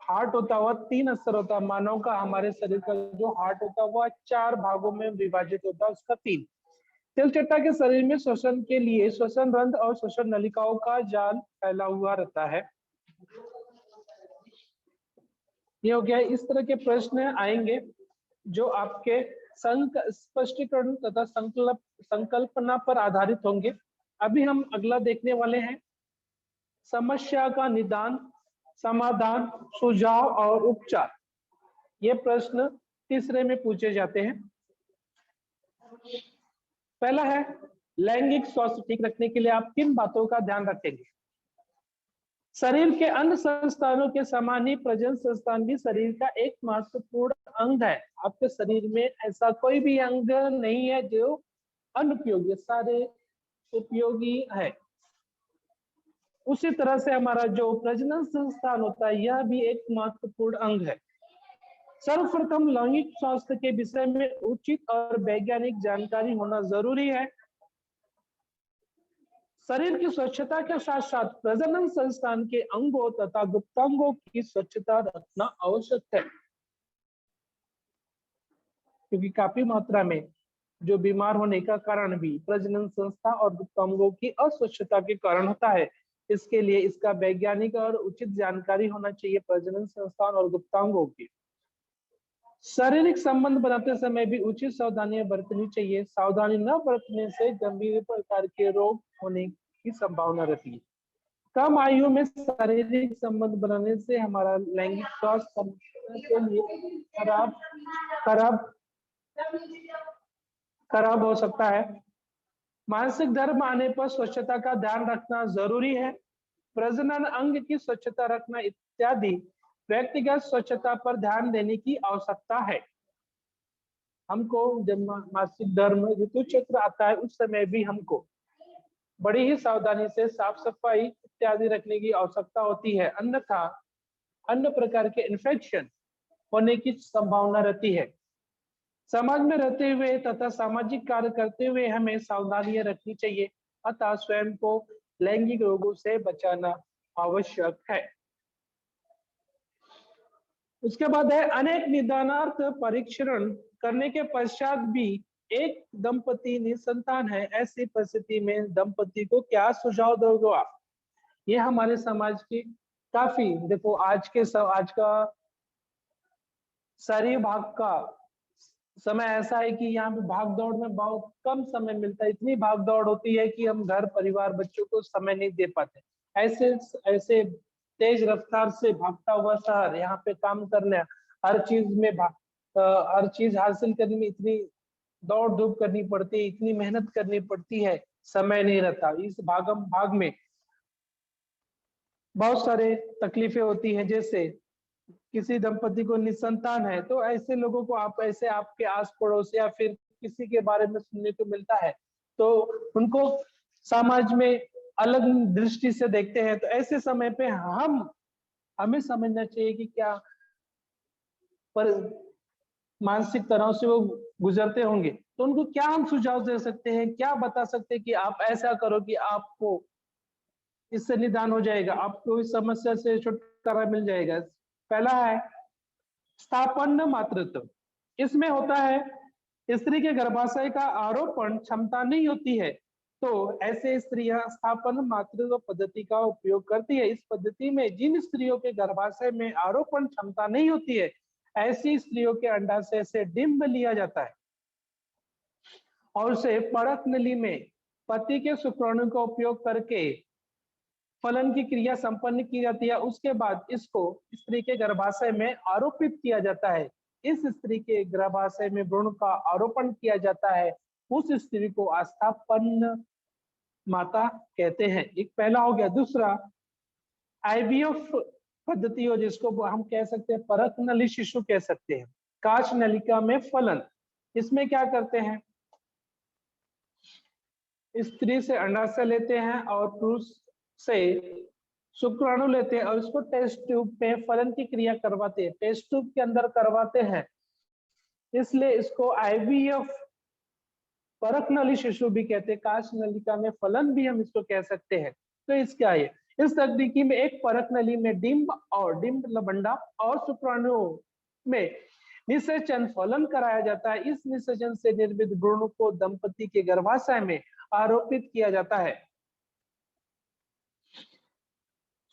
हार्ट होता है वह 3 अस्तर होता है। मानव का, हमारे शरीर का जो हार्ट होता है वह 4 भागों में विभाजित होता है, उसका 3। तिलचट्टा के शरीर में श्वसन के लिए श्वसन रंध्र और श्वसन नलिकाओं का जाल फैला हुआ रहता है। ये हो गया। इस तरह के प्रश्न आएंगे जो आपके स्पष्टीकरण तथा संकल्पना पर आधारित होंगे। अभी हम अगला देखने वाले हैं, समस्या का निदान, समाधान, सुझाव और उपचार। ये प्रश्न तीसरे में पूछे जाते हैं। पहला है, लैंगिक स्वास्थ्य ठीक रखने के लिए आप किन बातों का ध्यान रखेंगे? शरीर के अन्य संस्थानों के समान ही प्रजनन संस्थान भी शरीर का एक महत्वपूर्ण अंग है। आपके शरीर में ऐसा कोई भी अंग नहीं है जो अनुपयोगी, सारे उपयोगी है। उसी तरह से हमारा जो प्रजनन संस्थान होता है यह भी एक महत्वपूर्ण अंग है। सर्वप्रथम लैंगिक स्वास्थ्य के विषय में उचित और वैज्ञानिक जानकारी होना जरूरी है। शरीर की स्वच्छता के साथ साथ प्रजनन संस्थान के अंगों तथा गुप्तांगों की स्वच्छता रखना आवश्यक है, क्योंकि काफी मात्रा में जो बीमार होने का कारण भी प्रजनन संस्था और गुप्तांगों की अस्वच्छता के कारण होता है। इसके लिए इसका वैज्ञानिक और उचित जानकारी होना चाहिए प्रजनन संस्थान और गुप्तांगों की। शारीरिक संबंध बनाते समय भी उचित सावधानियां बरतनी चाहिए। सावधानी न बरतने से गंभीर प्रकार के रोग होने की संभावना रहती है। कम आयु में शारीरिक संबंध बनाने से हमारा लैंगिक स्वास्थ्य के लिए खराब हो सकता है। मानसिक धर्म आने पर स्वच्छता का ध्यान रखना जरूरी है। प्रजनन अंग की स्वच्छता रखना इत्यादि व्यक्तिगत स्वच्छता पर ध्यान देने की आवश्यकता है। हमको जब मासिक धर्म ऋतु चक्र आता है उस समय भी हमको बड़ी ही सावधानी से साफ सफाई इत्यादि रखने की आवश्यकता होती है, अन्यथा अन्य प्रकार के इन्फेक्शन होने की संभावना रहती है। समाज में रहते हुए तथा सामाजिक कार्य करते हुए हमें सावधानियां रखनी चाहिए, अतः स्वयं को लैंगिक रोगों से बचाना आवश्यक है। उसके बाद है, अनेक निदानार्थ परीक्षण करने के पश्चात भी एक दंपति निसंतान है। ऐसी परिस्थिति में दंपति को क्या सुझाव दोगे आप? ये हमारे समाज की काफी, देखो आज का शहरी भाग का समय ऐसा है कि यहाँ पे भाग दौड़ में बहुत कम समय मिलता है। इतनी भाग दौड़ होती है कि हम घर परिवार बच्चों को समय नहीं दे पाते। ऐसे तेज रफ्तार से भागता हुआ शहर, यहाँ पे काम करने, हर चीज में हर चीज हासिल करने में इतनी दौड़ धूप करनी पड़ती है, इतनी मेहनत करनी पड़ती है, समय नहीं रहता। इस भाग में बहुत सारे तकलीफें होती हैं। जैसे किसी दंपति को निसंतान है तो ऐसे लोगों को आप ऐसे आपके आस पड़ोस या फिर किसी के बारे में सुनने को मिलता है तो उनको समाज में अलग दृष्टि से देखते हैं। तो ऐसे समय पे हमें समझना चाहिए कि क्या पर मानसिक तनाव से वो गुजरते होंगे, तो उनको क्या हम सुझाव दे सकते हैं, क्या बता सकते हैं कि आप ऐसा करो कि आपको इससे निदान हो जाएगा, आपको इस समस्या से छुटकारा मिल जाएगा। पहला है स्थापन्न मातृत्व। इसमें होता है स्त्री के गर्भाशय का आरोपण क्षमता नहीं होती है तो ऐसे स्त्रियां स्थापन्न मातृत्व पद्धति का उपयोग करती है। इस पद्धति में जिन स्त्रियों के गर्भाशय में आरोपण क्षमता नहीं होती है ऐसी स्त्रियों के अंडाशय से डिंब लिया जाता है और उसे परत नली में पति के शुक्राणु का उपयोग करके फलन की क्रिया संपन्न की जाती है, उसके बाद इसको स्त्री के गर्भाशय में आरोपित किया जाता है। इस स्त्री के गर्भाशय में भ्रूण का आरोपण किया जाता है, उस स्त्री को अस्थापन्न माता कहते हैं। एक पहला हो गया। दूसरा आईवीएफ पद्धति हो, जिसको हम कह सकते हैं परख नली शिशु कह सकते हैं। काच नलिका में फलन, इसमें क्या करते हैं, स्त्री से अंडाशय लेते हैं और पुरुष से शुक्राणु लेते हैं और इसको टेस्ट ट्यूब में फलन की क्रिया करवाते हैं, टेस्ट ट्यूब के अंदर करवाते हैं, इसलिए इसको आईवीएफ परख नली शिशु भी कहते हैं। काच नलिका में फलन भी हम इसको कह सकते हैं। तो इसका ये इस तकनीकी में एक परख नली में डिंब और डिंब लबंडा और शुक्राणुओं में निषेचन फलन कराया जाता है। इस निषेचन से निर्मित भ्रूण को दंपति के गर्भाशय में आरोपित किया जाता है।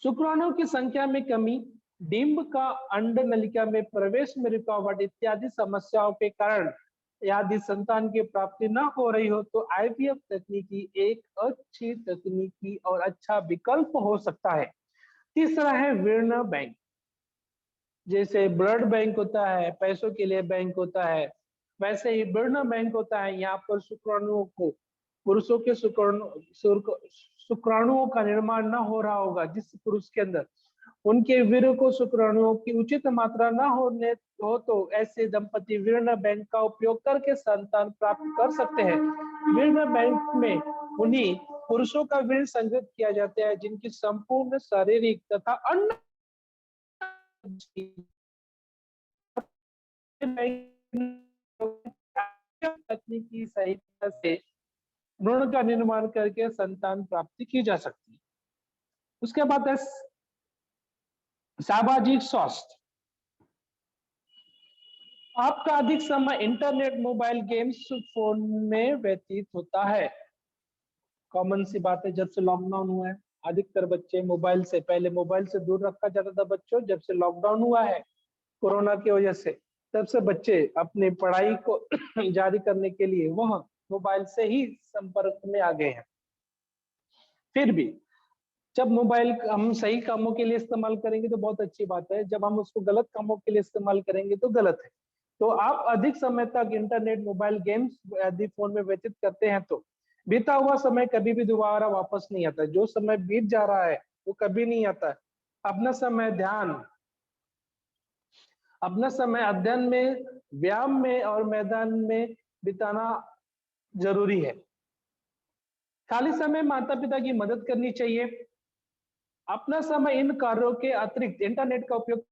शुक्राणुओं की संख्या में कमी, डिंब का अंड नलिका में प्रवेश में रुकावट इत्यादि समस्याओं के कारण यदि संतान की प्राप्ति न हो रही हो तो आईवीएफ तकनीकी एक अच्छी तकनीकी और अच्छा विकल्प हो सकता है। तीसरा है वीर्ण बैंक। जैसे ब्लड बैंक होता है, पैसों के लिए बैंक होता है, वैसे ही वीर्ण बैंक होता है। यहाँ पर शुक्राणुओं को, पुरुषों के शुक्राणुओं का निर्माण न हो रहा होगा, जिस पुरुष के अंदर उनके वीर्य को शुक्राणुओं की उचित मात्रा न होने हो तो ऐसे दंपति वीर्ण बैंक का उपयोग करके संतान प्राप्त कर सकते हैं। वीर्ण बैंक में उन्हीं पुरुषों का वीर्य संग्रहित किया जाता है जिनकी संपूर्ण शारीरिक तथा अन्य तकनीकी सहायता से भ्रूण का निर्माण करके संतान प्राप्ति की जा सकती है। उसके बाद है सामाजिक स्वास्थ्य। आपका अधिक समय इंटरनेट, मोबाइल गेम्स, फोन में व्यतीत होता है। कॉमन सी बात है, जब से लॉकडाउन हुआ है अधिकतर बच्चे मोबाइल से, पहले मोबाइल से दूर रखा जाता था बच्चों, जब से लॉकडाउन हुआ है कोरोना की वजह से, तब से बच्चे अपनी पढ़ाई को जारी करने के लिए वह मोबाइल से ही संपर्क में आ गए हैं। फिर भी जब मोबाइल हम सही कामों के लिए इस्तेमाल करेंगे तो बहुत अच्छी बात है, जब हम उसको गलत कामों के लिए इस्तेमाल करेंगे तो गलत है। तो आप अधिक समय तक इंटरनेट, मोबाइल गेम्स आदि फोन में व्यतीत करते हैं तो बीता हुआ समय कभी भी दोबारा वापस नहीं आता। जो समय बीत जा रहा है वो कभी नहीं आता। अपना समय अपना समय अध्ययन में, व्यायाम में और मैदान में बिताना जरूरी है। खाली समय माता पिता की मदद करनी चाहिए। अपना समय इन कार्यों के अतिरिक्त इंटरनेट का उपयोग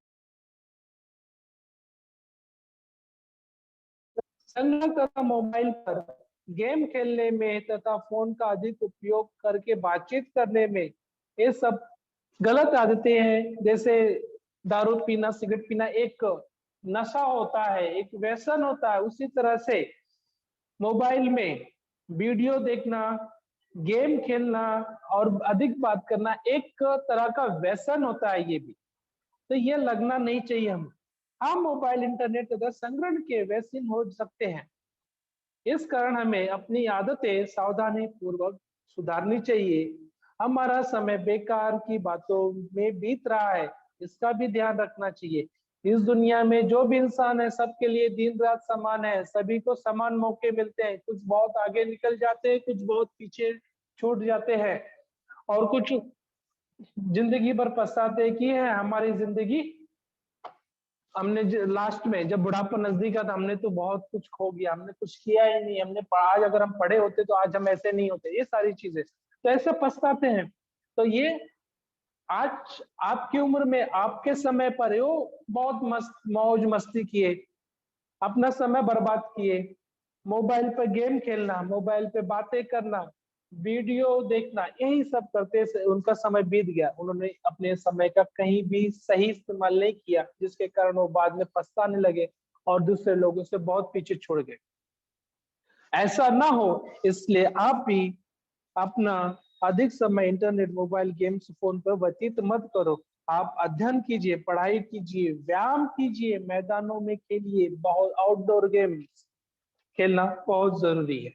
तथा मोबाइल पर गेम खेलने में तथा फोन का अधिक उपयोग करके बातचीत करने में, ये सब गलत आदतें हैं। जैसे दारू पीना, सिगरेट पीना एक नशा होता है, एक व्यसन होता है, उसी तरह से मोबाइल में वीडियो देखना, गेम खेलना और अधिक बात करना एक तरह का व्यसन होता है। ये भी तो ये लगना नहीं चाहिए हमें। हम मोबाइल, इंटरनेट तथा संग्रहण के व्यसन हो सकते हैं। इस कारण हमें अपनी आदतें सावधानी पूर्वक सुधारनी चाहिए। हमारा समय बेकार की बातों में बीत रहा है, इसका भी ध्यान रखना चाहिए। इस दुनिया में जो भी इंसान है सबके लिए दिन रात समान है, सभी को समान मौके मिलते हैं। कुछ बहुत आगे निकल जाते हैं, कुछ बहुत पीछे छूट जाते हैं और कुछ जिंदगी भर पछताते हैं कि है हमारी जिंदगी, हमने लास्ट में जब बुढ़ापा नजदीक आता हमने तो बहुत कुछ खो गया, हमने कुछ किया ही नहीं, हमने आज अगर हम पढ़े होते तो आज हम ऐसे नहीं होते। ये सारी चीजें तो ऐसे पछताते हैं। तो ये आज आपकी उम्र में, आपके समय पर यो बहुत मस्त मौज मस्ती किए, अपना समय बर्बाद किए, मोबाइल पे गेम खेलना, मोबाइल पे बातें करना, वीडियो देखना, यही सब करते से उनका समय बीत गया। उन्होंने अपने समय का कहीं भी सही इस्तेमाल नहीं किया, जिसके कारण वो बाद में पछताने लगे और दूसरे लोगों से बहुत पीछे छोड़ गए। ऐसा ना हो इसलिए आप भी अपना अधिक समय इंटरनेट, मोबाइल गेम्स, फोन पर व्यतीत मत करो। आप अध्ययन कीजिए, पढ़ाई कीजिए, व्यायाम कीजिए, मैदानों में खेलिए, बहुत आउटडोर गेम्स खेलना बहुत जरूरी है।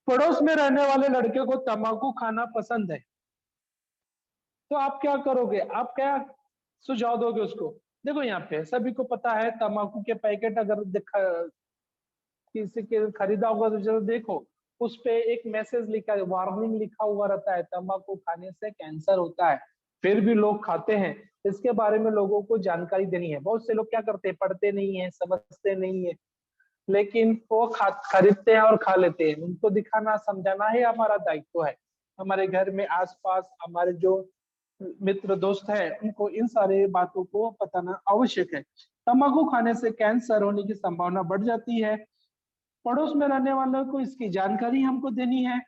पड़ोस में रहने वाले लड़के को तंबाकू खाना पसंद है। तो आप क्या करोगे, आप क्या सुझाव दोगे उसको? देखो यहाँ पे सभी को पता है तंबाकू के पैकेट अगर किसी के खरीदा होगा तो जरूर देखो, उस पे एक मैसेज लिखा है, वार्निंग लिखा हुआ रहता है, तंबाकू खाने से कैंसर होता है, फिर भी लोग खाते हैं। इसके बारे में लोगों को जानकारी देनी है। बहुत से लोग क्या करते हैं, पढ़ते नहीं है, समझते नहीं है, लेकिन वो खरीदते हैं और खा लेते हैं। उनको दिखाना समझाना ही हमारा दायित्व है। हमारे घर में आसपास हमारे जो मित्र दोस्त हैं उनको इन सारे बातों को बताना आवश्यक है। तंबाकू खाने से कैंसर होने की संभावना बढ़ जाती है। पड़ोस में रहने वालों को इसकी जानकारी हमको देनी है।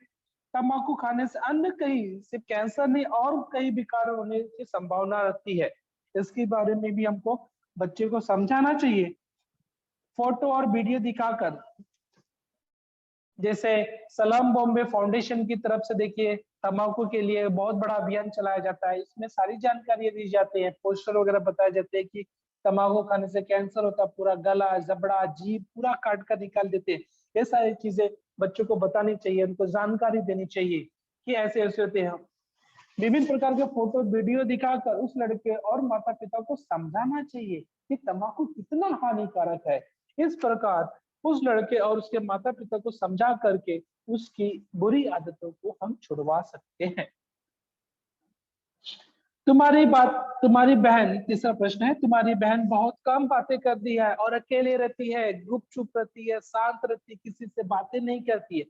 तंबाकू खाने से अन्य कई, सिर्फ कैंसर नहीं और कई विकार होने की संभावना रहती है। इसके बारे में भी हमको बच्चे को समझाना चाहिए, फोटो और वीडियो दिखाकर। जैसे सलाम बॉम्बे फाउंडेशन की तरफ से देखिए तंबाकू के लिए बहुत बड़ा अभियान चलाया जाता है। इसमें सारी जानकारी दी जाती है, पोस्टर वगैरह बताए जाते हैं कि तंबाकू खाने से कैंसर होता है, पूरा गला, जबड़ा, जीभ पूरा काट कर निकाल देते हैं। ये सारी चीजें बच्चों को बतानी चाहिए, उनको जानकारी देनी चाहिए कि ऐसे ऐसे होते हैं। विभिन्न प्रकार के फोटो वीडियो दिखाकर उस लड़के और माता पिता को समझाना चाहिए कि तंबाकू कितना हानिकारक है। इस प्रकार उस लड़के और उसके माता पिता को समझा करके उसकी बुरी आदतों को हम छुड़वा सकते हैं। तुम्हारी बात, तुम्हारी बहन, तीसरा प्रश्न है, तुम्हारी बहन बहुत कम बातें करती है और अकेले रहती है, गुपचुप रहती है, शांत रहती है, किसी से बातें नहीं करती है,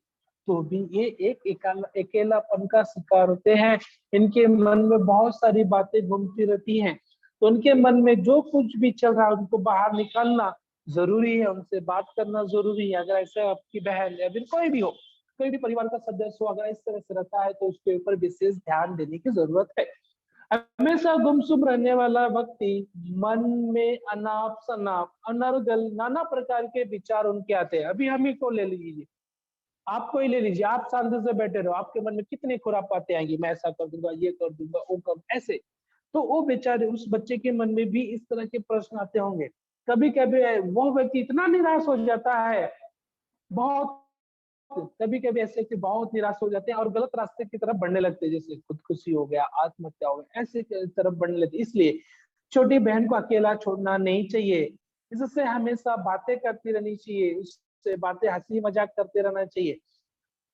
तो भी ये एक अकेलापन का शिकार होते हैं। इनके मन में बहुत सारी बातें घूमती रहती हैं, तो उनके मन में जो कुछ भी चल रहा है उनको बाहर निकालना जरूरी है, उनसे बात करना जरूरी है। अगर ऐसे आपकी बहन या फिर कोई भी हो, कोई भी परिवार का सदस्य हो, अगर इस तरह से रहता है तो उसके ऊपर विशेष ध्यान देने की जरूरत है। हमेशा गुमसुम रहने वाला व्यक्ति मन में अनाप शनाप, अनर्गल, नाना प्रकार के विचार उनके आते हैं। अभी हम ही को ले लीजिए, आपको ही ले लीजिए, आप शांति से बैठे रहो, आपके मन में कितने खुरापाते आएंगी, मैं ऐसा कर दूंगा, ये कर दूंगा, वो कर ऐसे। तो वो बेचारे, उस बच्चे के मन में भी इस तरह के प्रश्न आते होंगे। कभी कभी वो व्यक्ति इतना निराश हो जाता है, बहुत कभी कभी ऐसे कि बहुत निराश हो जाते हैं और गलत रास्ते की तरफ बढ़ने लगते हैं, जैसे खुदकुशी हो गया, आत्महत्या हो गया, ऐसे की तरफ बढ़ने लगते। इसलिए छोटी बहन को अकेला छोड़ना नहीं चाहिए, इससे हमेशा बातें करती रहनी चाहिए, उससे बातें हंसी मजाक करते रहना चाहिए।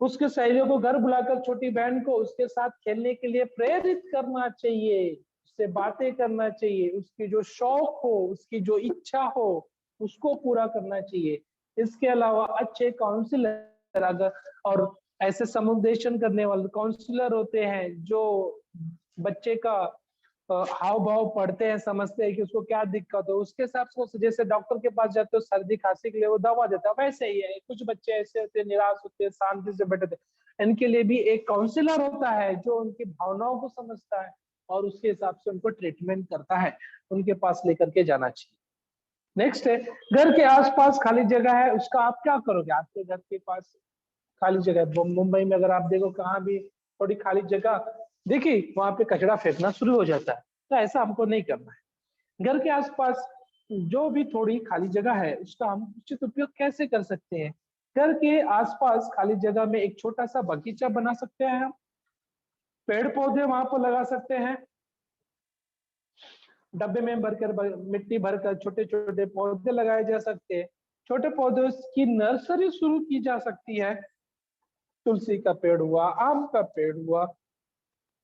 उसके सहेलियों को घर बुलाकर छोटी बहन को उसके साथ खेलने के लिए प्रेरित करना चाहिए, उससे बातें करना चाहिए, उसकी जो शौक हो, उसकी जो इच्छा हो, उसको पूरा करना चाहिए। इसके अलावा अच्छे काउंसलर अगर और ऐसे समुपदेशन करने वाले काउंसलर होते हैं जो बच्चे का हाव भाव पढ़ते हैं, समझते हैं कि उसको क्या दिक्कत हो, उसके हिसाब से, जैसे डॉक्टर के पास जाते हो सर्दी खांसी के लिए वो दवा देता है, वैसे ही है। कुछ बच्चे ऐसे होते हैं, निराश होते हैं, शांति से बैठे थे, इनके लिए भी एक काउंसलर होता है जो उनकी भावनाओं को समझता है और उसके हिसाब से उनको ट्रीटमेंट करता है, उनके पास लेकर के जाना चाहिए। नेक्स्ट है, घर के आसपास खाली जगह है, उसका आप क्या करोगे? आपके घर के पास खाली जगह, मुंबई में अगर आप देखो कहाँ भी थोड़ी खाली जगह देखिए, वहां पे कचरा फेंकना शुरू हो जाता है, तो ऐसा हमको नहीं करना है। घर के आसपास जो भी थोड़ी खाली जगह है उसका हम उचित उपयोग कैसे कर सकते हैं? घर के आसपास खाली जगह में एक छोटा सा बगीचा बना सकते हैं हम, पेड़ पौधे वहां पर लगा सकते हैं, डब्बे में भरकर मिट्टी भरकर छोटे छोटे पौधे लगाए जा सकते हैं। छोटे पौधों की नर्सरी शुरू की जा सकती है, तुलसी का पेड़ हुआ, आम का पेड़ हुआ,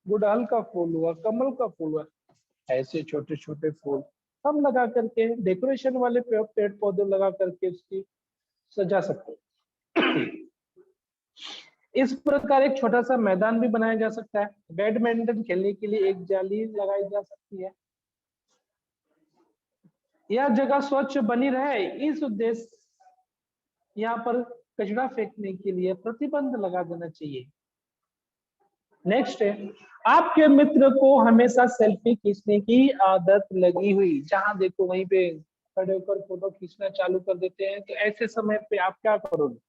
गुड़हल का फूल हुआ, कमल का फूल हुआ, ऐसे छोटे छोटे फूल हम लगा करके, डेकोरेशन वाले पेड़ पौधे लगा करके उसकी सजा सकते हैं। इस प्रकार एक छोटा सा मैदान भी बनाया जा सकता है, बैडमिंटन खेलने के लिए एक जाली लगाई जा सकती है। यह जगह स्वच्छ बनी रहे, इस उद्देश्य यहाँ पर कचरा फेंकने के लिए प्रतिबंध लगा देना चाहिए। नेक्स्ट है, आपके मित्र को हमेशा सेल्फी खींचने की आदत लगी हुई, जहां देखो वहीं पे खड़े होकर फोटो खींचना चालू कर देते हैं, तो ऐसे समय पे आप क्या करोगे?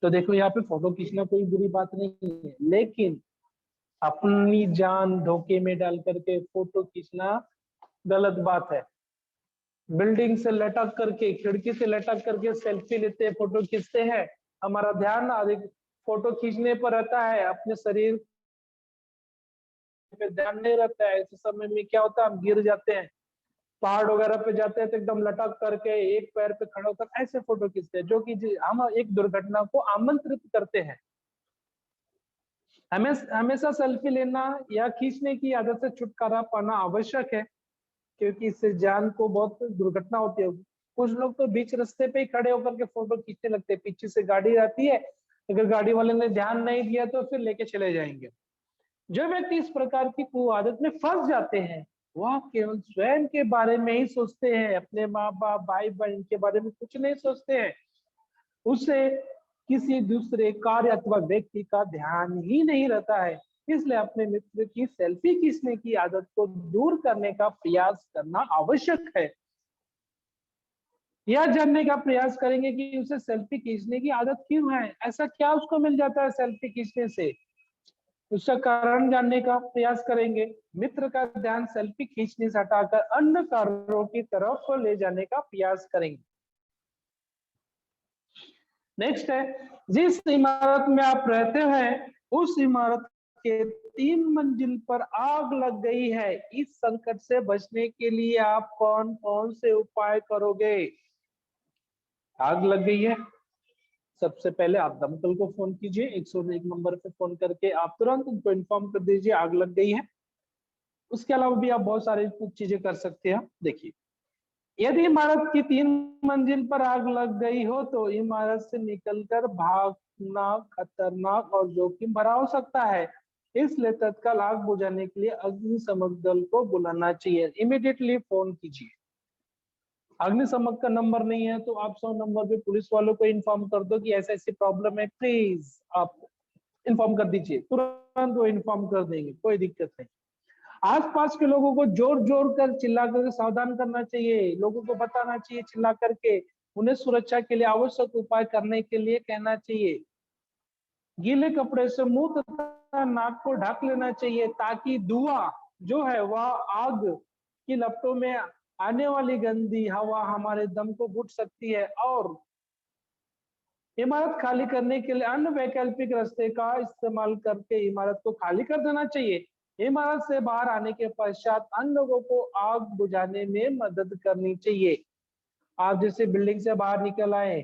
तो देखो यहाँ पे फोटो खींचना कोई बुरी बात नहीं है, लेकिन अपनी जान धोखे में डाल करके फोटो खींचना गलत बात है। बिल्डिंग से लटक करके, खिड़की से लटक करके सेल्फी लेते हैं, फोटो खींचते हैं, हमारा ध्यान अधिक फोटो खींचने पर रहता है, अपने शरीर पे ध्यान नहीं रहता है, ऐसे समय में क्या होता है, हम गिर जाते हैं, पहाड़ वगैरह पे जाते हैं तो एकदम लटक करके एक पैर पे खड़ा होकर ऐसे फोटो खींचते हैं, जो कि हम एक दुर्घटना को आमंत्रित करते हैं। हमें हमेशा सेल्फी लेना या खींचने की आदत से छुटकारा पाना आवश्यक है, क्योंकि इससे जान को बहुत दुर्घटना होती है। कुछ लोग तो बीच रास्ते पे ही खड़े होकर के फोटो खींचने लगते हैं, पीछे से गाड़ी आती है, अगर गाड़ी वाले ने ध्यान नहीं दिया तो फिर लेके चले जाएंगे। जो व्यक्ति इस प्रकार की कुआदत में फंस जाते हैं, वह केवल स्वयं के बारे में ही सोचते हैं, अपने माँ बाप भाई बहन के बारे में कुछ नहीं सोचते हैं, उसे किसी दूसरे कार्य अथवा व्यक्ति का ध्यान ही नहीं रहता है। इसलिए अपने मित्र की सेल्फी खींचने की आदत को दूर करने का प्रयास करना आवश्यक है। यह जानने का प्रयास करेंगे कि उसे सेल्फी खींचने की आदत क्यों है, ऐसा क्या उसको मिल जाता है सेल्फी खींचने से, उसका कारण जानने का प्रयास करेंगे। मित्र का ध्यान सेल्फी खींचने से हटाकर अन्य कार्यों की तरफ ले जाने का प्रयास करेंगे। नेक्स्ट है, जिस इमारत में आप रहते हैं उस इमारत के 3 मंजिल पर आग लग गई है, इस संकट से बचने के लिए आप कौन कौन से उपाय करोगे। आग लग गई है, सबसे पहले आप दमकल को फोन कीजिए, 101 नंबर पे फोन करके आप तुरंत उनको इन्फॉर्म कर दीजिए आग लग गई है। उसके अलावा भी आप बहुत सारी चीजें कर सकते हैं। देखिए, यदि इमारत की 3 मंजिल पर आग लग गई हो तो इमारत से निकलकर भागना खतरनाक और जोखिम भरा हो सकता है, इसलिए तत्काल आग बुझाने के लिए अग्निशमन दल को बुलाना चाहिए। इमीडिएटली फोन कीजिए। अग्निशमन का नंबर नहीं है तो आप 100 नंबर पे पुलिस वालों को इन्फॉर्म कर दो कि ऐसा ऐसी प्रॉब्लम है, प्लीज आप इन्फॉर्म कर दीजिए, तुरंत वो इन्फॉर्म कर देंगे, कोई दिक्कत नहीं। आसपास के लोगों को जोर जोर कर चिल्ला करके सावधान करना चाहिए, लोगों को बताना चाहिए चिल्ला करके, उन्हें सुरक्षा के लिए आवश्यक उपाय करने के लिए कहना चाहिए। गीले कपड़े से मुंह तथा नाक को ढक लेना चाहिए ताकि धुआं जो है वह आग की लपटों में आने वाली गंदी हवा हमारे दम को घुट सकती है, और इमारत खाली करने के लिए अन्य वैकल्पिक रास्ते का इस्तेमाल करके इमारत को खाली कर देना चाहिए। इमारत से बाहर आने के पश्चात अन्य लोगों को आग बुझाने में मदद करनी चाहिए। आप जैसे बिल्डिंग से बाहर निकल आए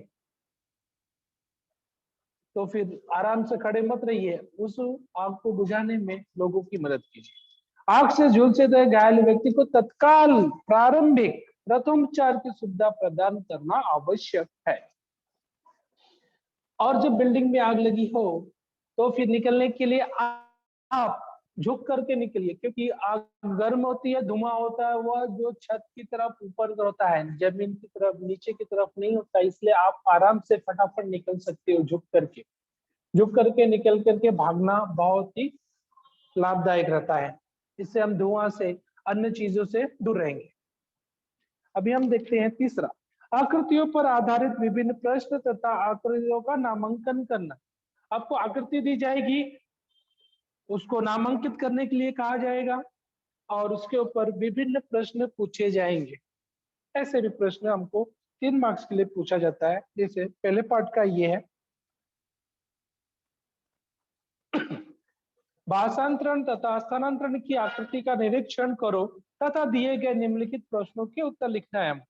तो फिर आराम से खड़े मत रहिए, उस आग को बुझाने में लोगों की मदद कीजिए। आग से झुलसे गए घायल व्यक्ति को तत्काल प्रारंभिक प्रथमोपचार की सुविधा प्रदान करना आवश्यक है। और जब बिल्डिंग में आग लगी हो तो फिर निकलने के लिए आप झुक करके निकलिए, क्योंकि आग गर्म होती है, धुआं होता है, वह जो छत की तरफ ऊपर होता है, जमीन की तरफ नीचे की तरफ नहीं होता, इसलिए आप आराम से फटाफट निकल सकते हो झुक करके। झुक करके निकल करके भागना बहुत ही लाभदायक रहता है, इससे हम धुआं से अन्य चीजों से दूर रहेंगे। अभी हम देखते हैं तीसरा, आकृतियों पर आधारित विभिन्न प्रश्न तथा आकृतियों का नामांकन करना। आपको आकृति दी जाएगी, उसको नामांकित करने के लिए कहा जाएगा और उसके ऊपर विभिन्न प्रश्न पूछे जाएंगे। ऐसे भी प्रश्न हमको 3 मार्क्स के लिए पूछा जाता है। जैसे पहले पार्ट का ये है, भाषांतरण तथा स्थानांतरण की आकृति का निरीक्षण करो तथा दिए गए निम्नलिखित प्रश्नों के उत्तर लिखना है।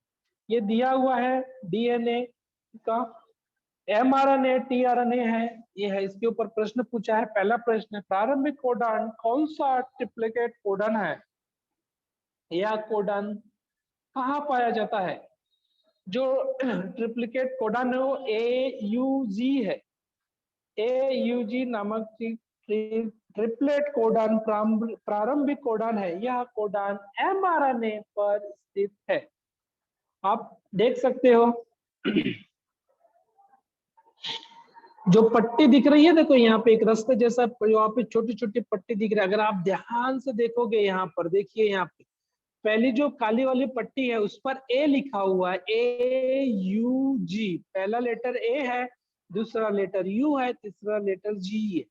ये दिया हुआ है डीएनए का, एमआरएनए टीआरएनए है, ये है, इसके ऊपर प्रश्न पूछा है। पहला प्रश्न, प्रारंभिक कोडान कौन सा ट्रिप्लिकेट कोडन है, यह कोडन कहाँ पाया जाता है। जो ट्रिप्लिकेट कोडन है वो AUG है, AUG नामक ट्रिपलेट कोडान प्रारंभिक कोडान है, यह कोडान एमआरएनए पर स्थित है। आप देख सकते हो जो पट्टी दिख रही है, देखो यहाँ पे एक रास्ते जैसा, यहाँ पे छोटी छोटी पट्टी दिख रही है। अगर आप ध्यान से देखोगे यहाँ पर, देखिए यहाँ पे पहली जो काली वाली पट्टी है उस पर ए लिखा हुआ है, AUG, पहला लेटर ए है, दूसरा लेटर यू है, तीसरा लेटर जी है।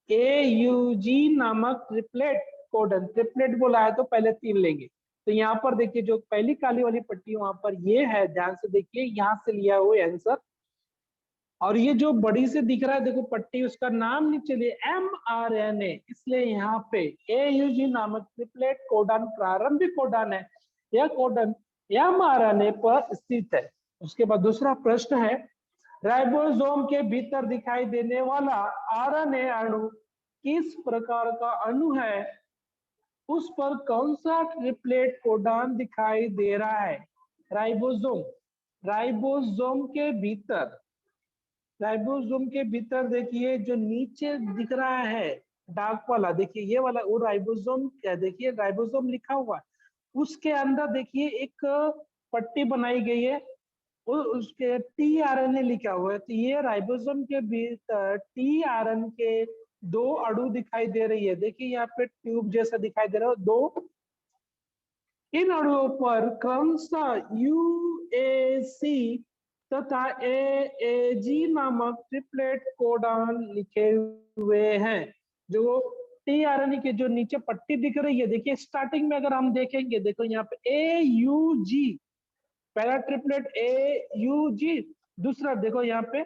AUG नामक ट्रिपलेट कोडन, ट्रिपलेट बोला है तो पहले 3 लेंगे। तो यहाँ पर देखिए जो पहली काली वाली पट्टी वहां पर ये है, ध्यान से देखिए, यहाँ से लिया हुआ आंसर और ये जो बड़ी से दिख रहा है देखो पट्टी, उसका नाम नीचे लिए mRNA, इसलिए यहाँ पे AUG नामक ट्रिपलेट कोडन प्रारंभिक कोडन है। यह कोडन mRNA पर स्थित है। उसके बाद दूसरा प्रश्न है, राइबोसोम के भीतर दिखाई देने वाला RNA अणु किस प्रकार का अणु है? उस पर कौन सा ट्रिपलेट कोडन दिखाई दे रहा है? राइबोसोम, राइबोसोम के भीतर, राइबोसोम के भीतर देखिए जो नीचे दिख रहा है डार्क वाला, देखिए ये वाला वो राइबोसोम क्या, देखिए राइबोसोम लिखा हुआ है, उसके अंदर देखिए एक पट्टी बनाई गई है, उसके tRNA लिखा हुआ है। तो ये राइबोसोम के भीतर tRNA के दो अणु दिखाई दे रही है, देखिए यहाँ पे ट्यूब जैसा दिखाई दे रहा है दो। इन अणुओं पर क्रमशः UAC तथा AAG नामक ट्रिपलेट कोडन लिखे हुए हैं। जो tRNA के जो नीचे पट्टी दिख रही है, देखिए स्टार्टिंग में अगर हम देखेंगे, देखो यहाँ पे AUG, पहला ट्रिपलेट AUG, दूसरा देखो यहाँ पे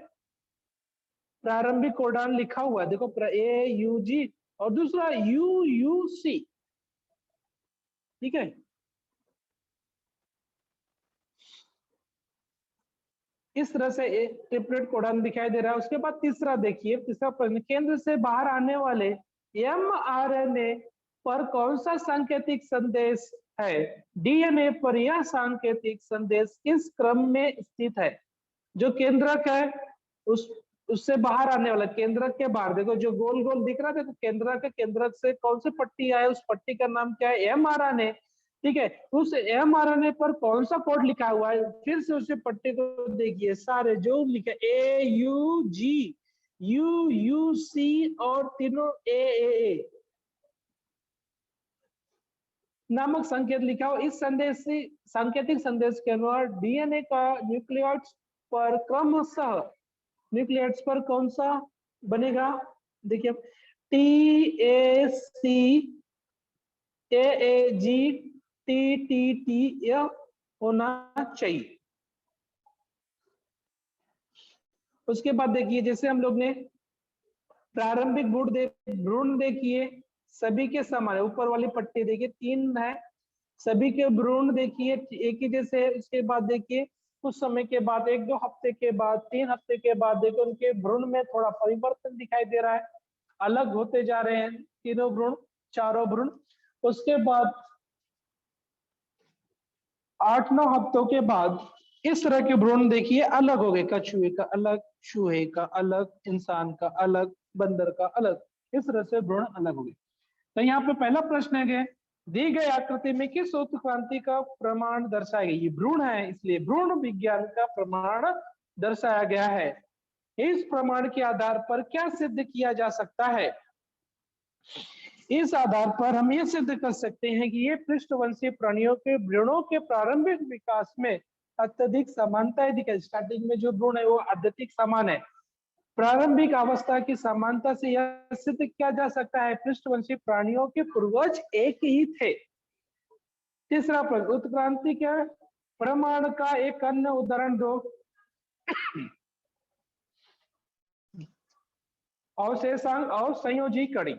प्रारंभिक कोडन लिखा हुआ है, देखो AUG, और दूसरा UUC, ठीक है। इस तरह से एक ट्रिपलेट कोडन दिखाई दे रहा है। उसके बाद तीसरा देखिए, तीसरा प्रश्न, केंद्र से बाहर आने वाले mRNA पर कौन सा सांकेतिक संदेश है? DNA पर यह सांकेतिक संदेश किस क्रम में स्थित है? जो केंद्रक है उससे बाहर आने वाला, केंद्रक के बाहर देखो जो गोल गोल दिख रहा है, देखो केंद्रक है, केंद्रक से कौन सी पट्टी आए, उस पट्टी का नाम क्या है? mRNA, ठीक है। उस mRNA पर कौन सा कोड लिखा हुआ है? फिर से उसी पट्टी को देखिए, सारे जो लिखा AUG, UUC और तीनों AAA नामक संकेत लिखा हो। इस संदेश से सांकेतिक संदेश के अनुसार DNA का न्यूक्लियोटाइड्स पर क्रमशः, न्यूक्लियोटाइड्स पर कौन सा बनेगा? देखिए TAC, AAG, TTT यह होना चाहिए। उसके बाद देखिए, जैसे हम लोग ने प्रारंभिक भ्रूण देखिए सभी के समान है, ऊपर वाली पट्टी देखिए 3 है, सभी के भ्रूण देखिए एक ही जैसे है। उसके बाद देखिए कुछ समय के बाद, 1-2 हफ्ते के बाद, 3 हफ्ते के बाद देखो उनके भ्रूण में थोड़ा परिवर्तन दिखाई दे रहा है, अलग होते जा रहे हैं तीनों भ्रूण, चारों भ्रूण। उसके बाद 8-9 हफ्तों के बाद इस तरह के भ्रूण देखिए अलग हो गए, कछुए का अलग, चूहे का अलग, इंसान का अलग, बंदर का अलग, इस तरह से भ्रूण अलग हो गए। तो यहाँ पे पहला प्रश्न है, दी गई आकृति में किस उत्क्रांति का प्रमाण दर्शाया गया? ये भ्रूण है, इसलिए भ्रूण विज्ञान का प्रमाण दर्शाया गया है। इस प्रमाण के आधार पर क्या सिद्ध किया जा सकता है? इस आधार पर हम ये सिद्ध कर सकते हैं कि ये पृष्ठवंशी प्राणियों के भ्रूणों के प्रारंभिक विकास में अत्यधिक समानता दिखाई। स्टार्टिंग में जो भ्रूण है वो अत्यधिक समान है। प्रारंभिक अवस्था की समानता से यह सिद्ध किया जा सकता है पृष्ठवंशी प्राणियों के पूर्वज एक ही थे। तीसरा प्रश्न, उत्क्रांति के प्रमाण का एक अन्य उदाहरण दो। अवशेषांक और संयोजी कड़ी।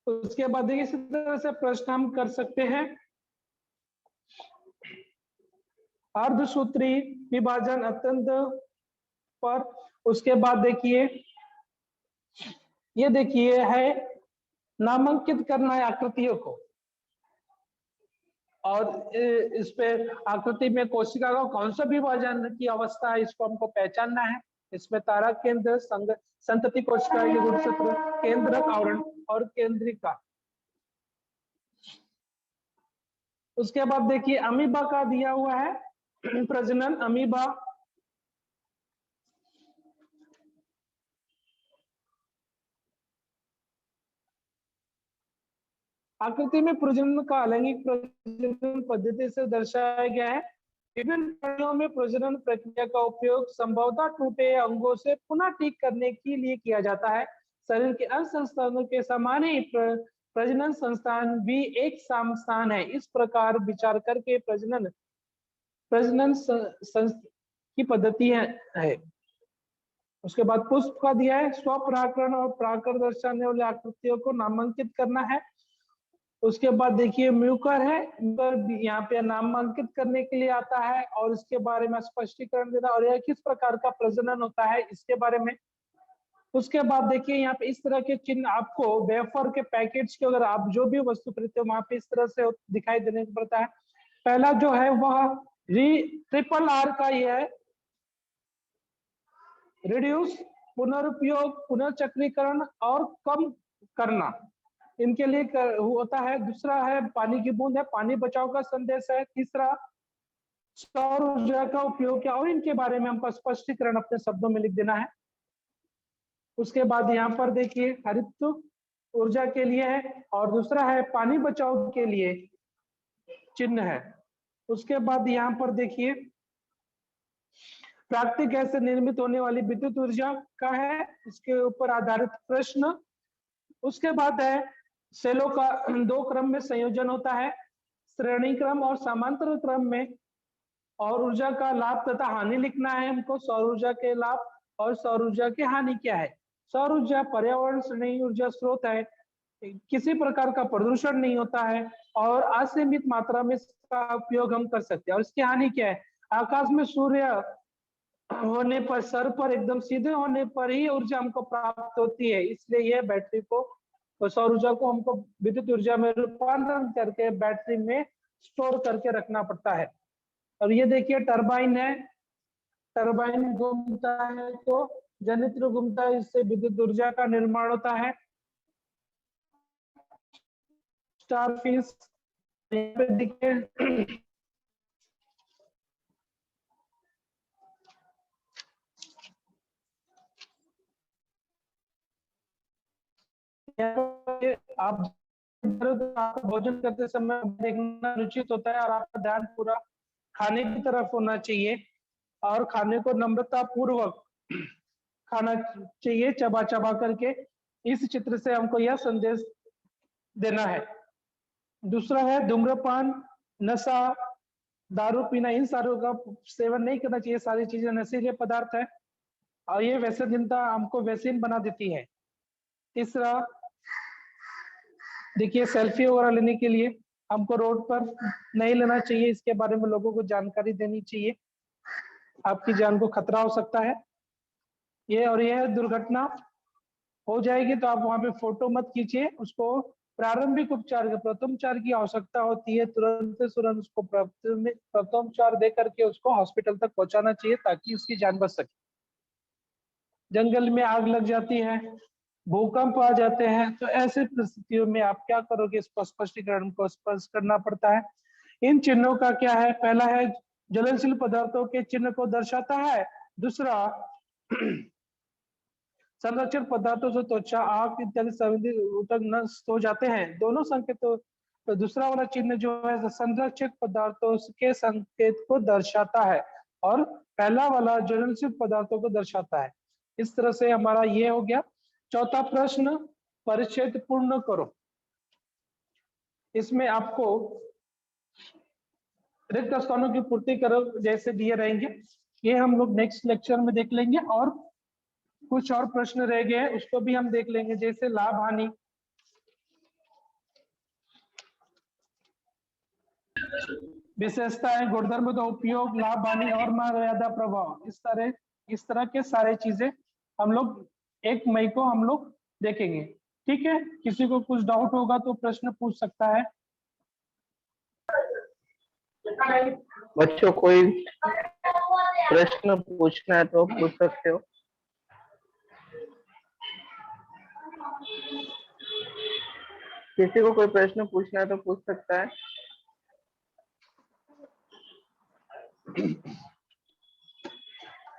उसके बाद देखिए इसी तरह से प्रश्न हम कर सकते हैं, अर्धसूत्री विभाजन अत्यंत पर। उसके बाद देखिए ये देखिए है नामांकित करना है आकृतियों को, और इस पे आकृति में कोशिका का कौन सा विभाजन की अवस्था है इसको हमको पहचानना है। इसमें तारक केंद्र, संतति कोशिका के गुणसूत्र, केंद्रक आवरण और केंद्रिका। उसके बाद देखिए अमीबा का दिया हुआ है प्रजनन। अमीबा आकृति में प्रजनन का अलैंगिक प्रजनन पद्धति से दर्शाया गया है। विभिन्न प्राणियों में प्रजनन प्रक्रिया का उपयोग संभवतः टूटे अंगों से पुनः ठीक करने के लिए किया जाता है। शरीर के अन्य संस्थानों के समान ही प्रजनन संस्थान भी एक संस्थान है। इस प्रकार विचार करके प्रजनन की पद्धति है। उसके बाद पुष्प का दिया है, स्वपरागण और परागण दर्शाने वाली आकृतियों को नामांकित करना है। उसके बाद देखिए म्यूकर है, म्यूकर यहाँ पे नामांकित करने के लिए आता है और इसके बारे में स्पष्टीकरण देना और यह किस प्रकार का प्रजनन होता है इसके बारे में। उसके बाद देखिए यहाँ पे इस तरह के चिन्ह आपको वेफर के पैकेट्स के, अगर आप जो भी वस्तु खरीदते हो वहां पे इस तरह से दिखाई देने को पड़ता है। पहला जो है वह ट्रिपल आर का ये है, रिड्यूस, पुनरुपयोग, पुनर्चक्रीकरण और कम करना, इनके लिए होता है। दूसरा है पानी की बूंद है, पानी बचाव का संदेश है। तीसरा सौर ऊर्जा का उपयोग क्या, और इनके बारे में हमको स्पष्टीकरण अपने शब्दों में लिख देना है। उसके बाद यहाँ पर देखिए हरित ऊर्जा के लिए है और दूसरा है पानी बचाव के लिए चिन्ह है। उसके बाद यहाँ पर देखिए प्राकृतिक गैस से निर्मित होने वाली विद्युत ऊर्जा का है, इसके ऊपर आधारित प्रश्न। उसके बाद है सेलों का 2 क्रम में संयोजन होता है, श्रेणी क्रम और समांतर क्रम में, और ऊर्जा का लाभ तथा हानि लिखना है हमको। सौर ऊर्जा के लाभ और सौर ऊर्जा की हानि क्या है। सौर ऊर्जा पर्यावरण स्नेही ऊर्जा स्रोत है, किसी प्रकार का प्रदूषण नहीं होता है और असीमित मात्रा में इसका उपयोग हम कर सकते हैं। और इसकी हानि क्या है, आकाश में सूर्य होने पर, सर पर एकदम सीधे होने पर ही ऊर्जा हमको प्राप्त होती है, इसलिए यह बैटरी को, तो सौर ऊर्जा को हमको विद्युत ऊर्जा में रूपांतरण करके बैटरी में स्टोर करके रखना पड़ता है। और ये देखिए टरबाइन है, टरबाइन घूमता है तो जनित्र घूमता है, इससे विद्युत ऊर्जा का निर्माण होता है। स्टारफिश पे देखिए आप भोजन करते समय देखना उचित होता है और आपका ध्यान पूरा खाने की तरफ होना चाहिए और खाने को नम्रता पूर्वक खाना चाहिए, चबा चबा करके। इस चित्र से हमको यह संदेश देना है। दूसरा है धूम्रपान, नशा, दारू पीना, इन सारों का सेवन नहीं करना चाहिए। सारी चीजें नशीले पदार्थ है और ये व्यसनहीनता हमको व्यसन बना देती है। तीसरा देखिए सेल्फी वगैरह लेने के लिए हमको रोड पर नहीं लेना चाहिए, इसके बारे में लोगों को जानकारी देनी चाहिए, आपकी जान को खतरा हो सकता है ये। और यह दुर्घटना हो जाएगी तो आप वहां पे फोटो मत खींचिए, उसको प्रारंभिक उपचार के प्रथमोपचार की आवश्यकता होती है, तुरंत उसको प्रथमोपचार दे करके उसको हॉस्पिटल तक पहुंचाना चाहिए ताकि उसकी जान बच सके। जंगल में आग लग जाती है, भूकंप आ जाते हैं, तो ऐसे परिस्थितियों में आप क्या करोगे, इसको स्पष्टीकरण को स्पष्ट करना पड़ता है। इन चिन्हों का क्या है, पहला है ज्वलनशील पदार्थों के चिन्ह को दर्शाता है। दूसरा संरक्षण पदार्थों से त्वचा, आंख इत्यादि संवेदी ऊतक नष्ट हो जाते हैं, दोनों संकेतों। तो दूसरा वाला चिन्ह जो है संरक्षक पदार्थों के संकेत को दर्शाता है और पहला वाला ज्वलनशील पदार्थों को दर्शाता है। इस तरह से हमारा ये हो गया। चौथा प्रश्न, परिच्छेद पूर्ण करो। इसमें आपको रिक्त स्थानों की पूर्ति करो जैसे दिए रहेंगे, ये हम लोग नेक्स्ट लेक्चर में देख लेंगे। और कुछ और प्रश्न रह गए हैं उसको भी हम देख लेंगे, जैसे लाभ हानि, विशेषताएं, गुणधर्म का उपयोग, लाभ हानि और मर्यादा प्रभाव, इस तरह के सारे चीजें हम लोग 1 मई को हम लोग देखेंगे। ठीक है, किसी को कुछ डाउट होगा तो प्रश्न पूछ सकता है। बच्चों कोई प्रश्न पूछना है तो पूछ सकते हो। किसी को कोई प्रश्न पूछना है तो पूछ सकता है।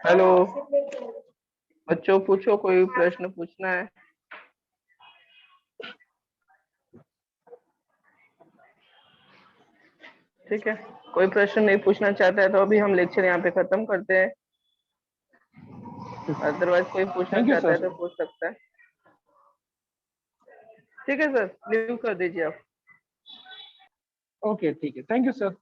हेलो बच्चों, पूछो, कोई प्रश्न पूछना है। ठीक है, कोई प्रश्न नहीं पूछना चाहता है तो अभी हम लेक्चर यहाँ पे खत्म करते हैं। अदरवाइज कोई पूछना चाहता है तो पूछ सकता है। ठीक है सर, लीव कर दीजिए आप। ओके ठीक है, थैंक यू सर।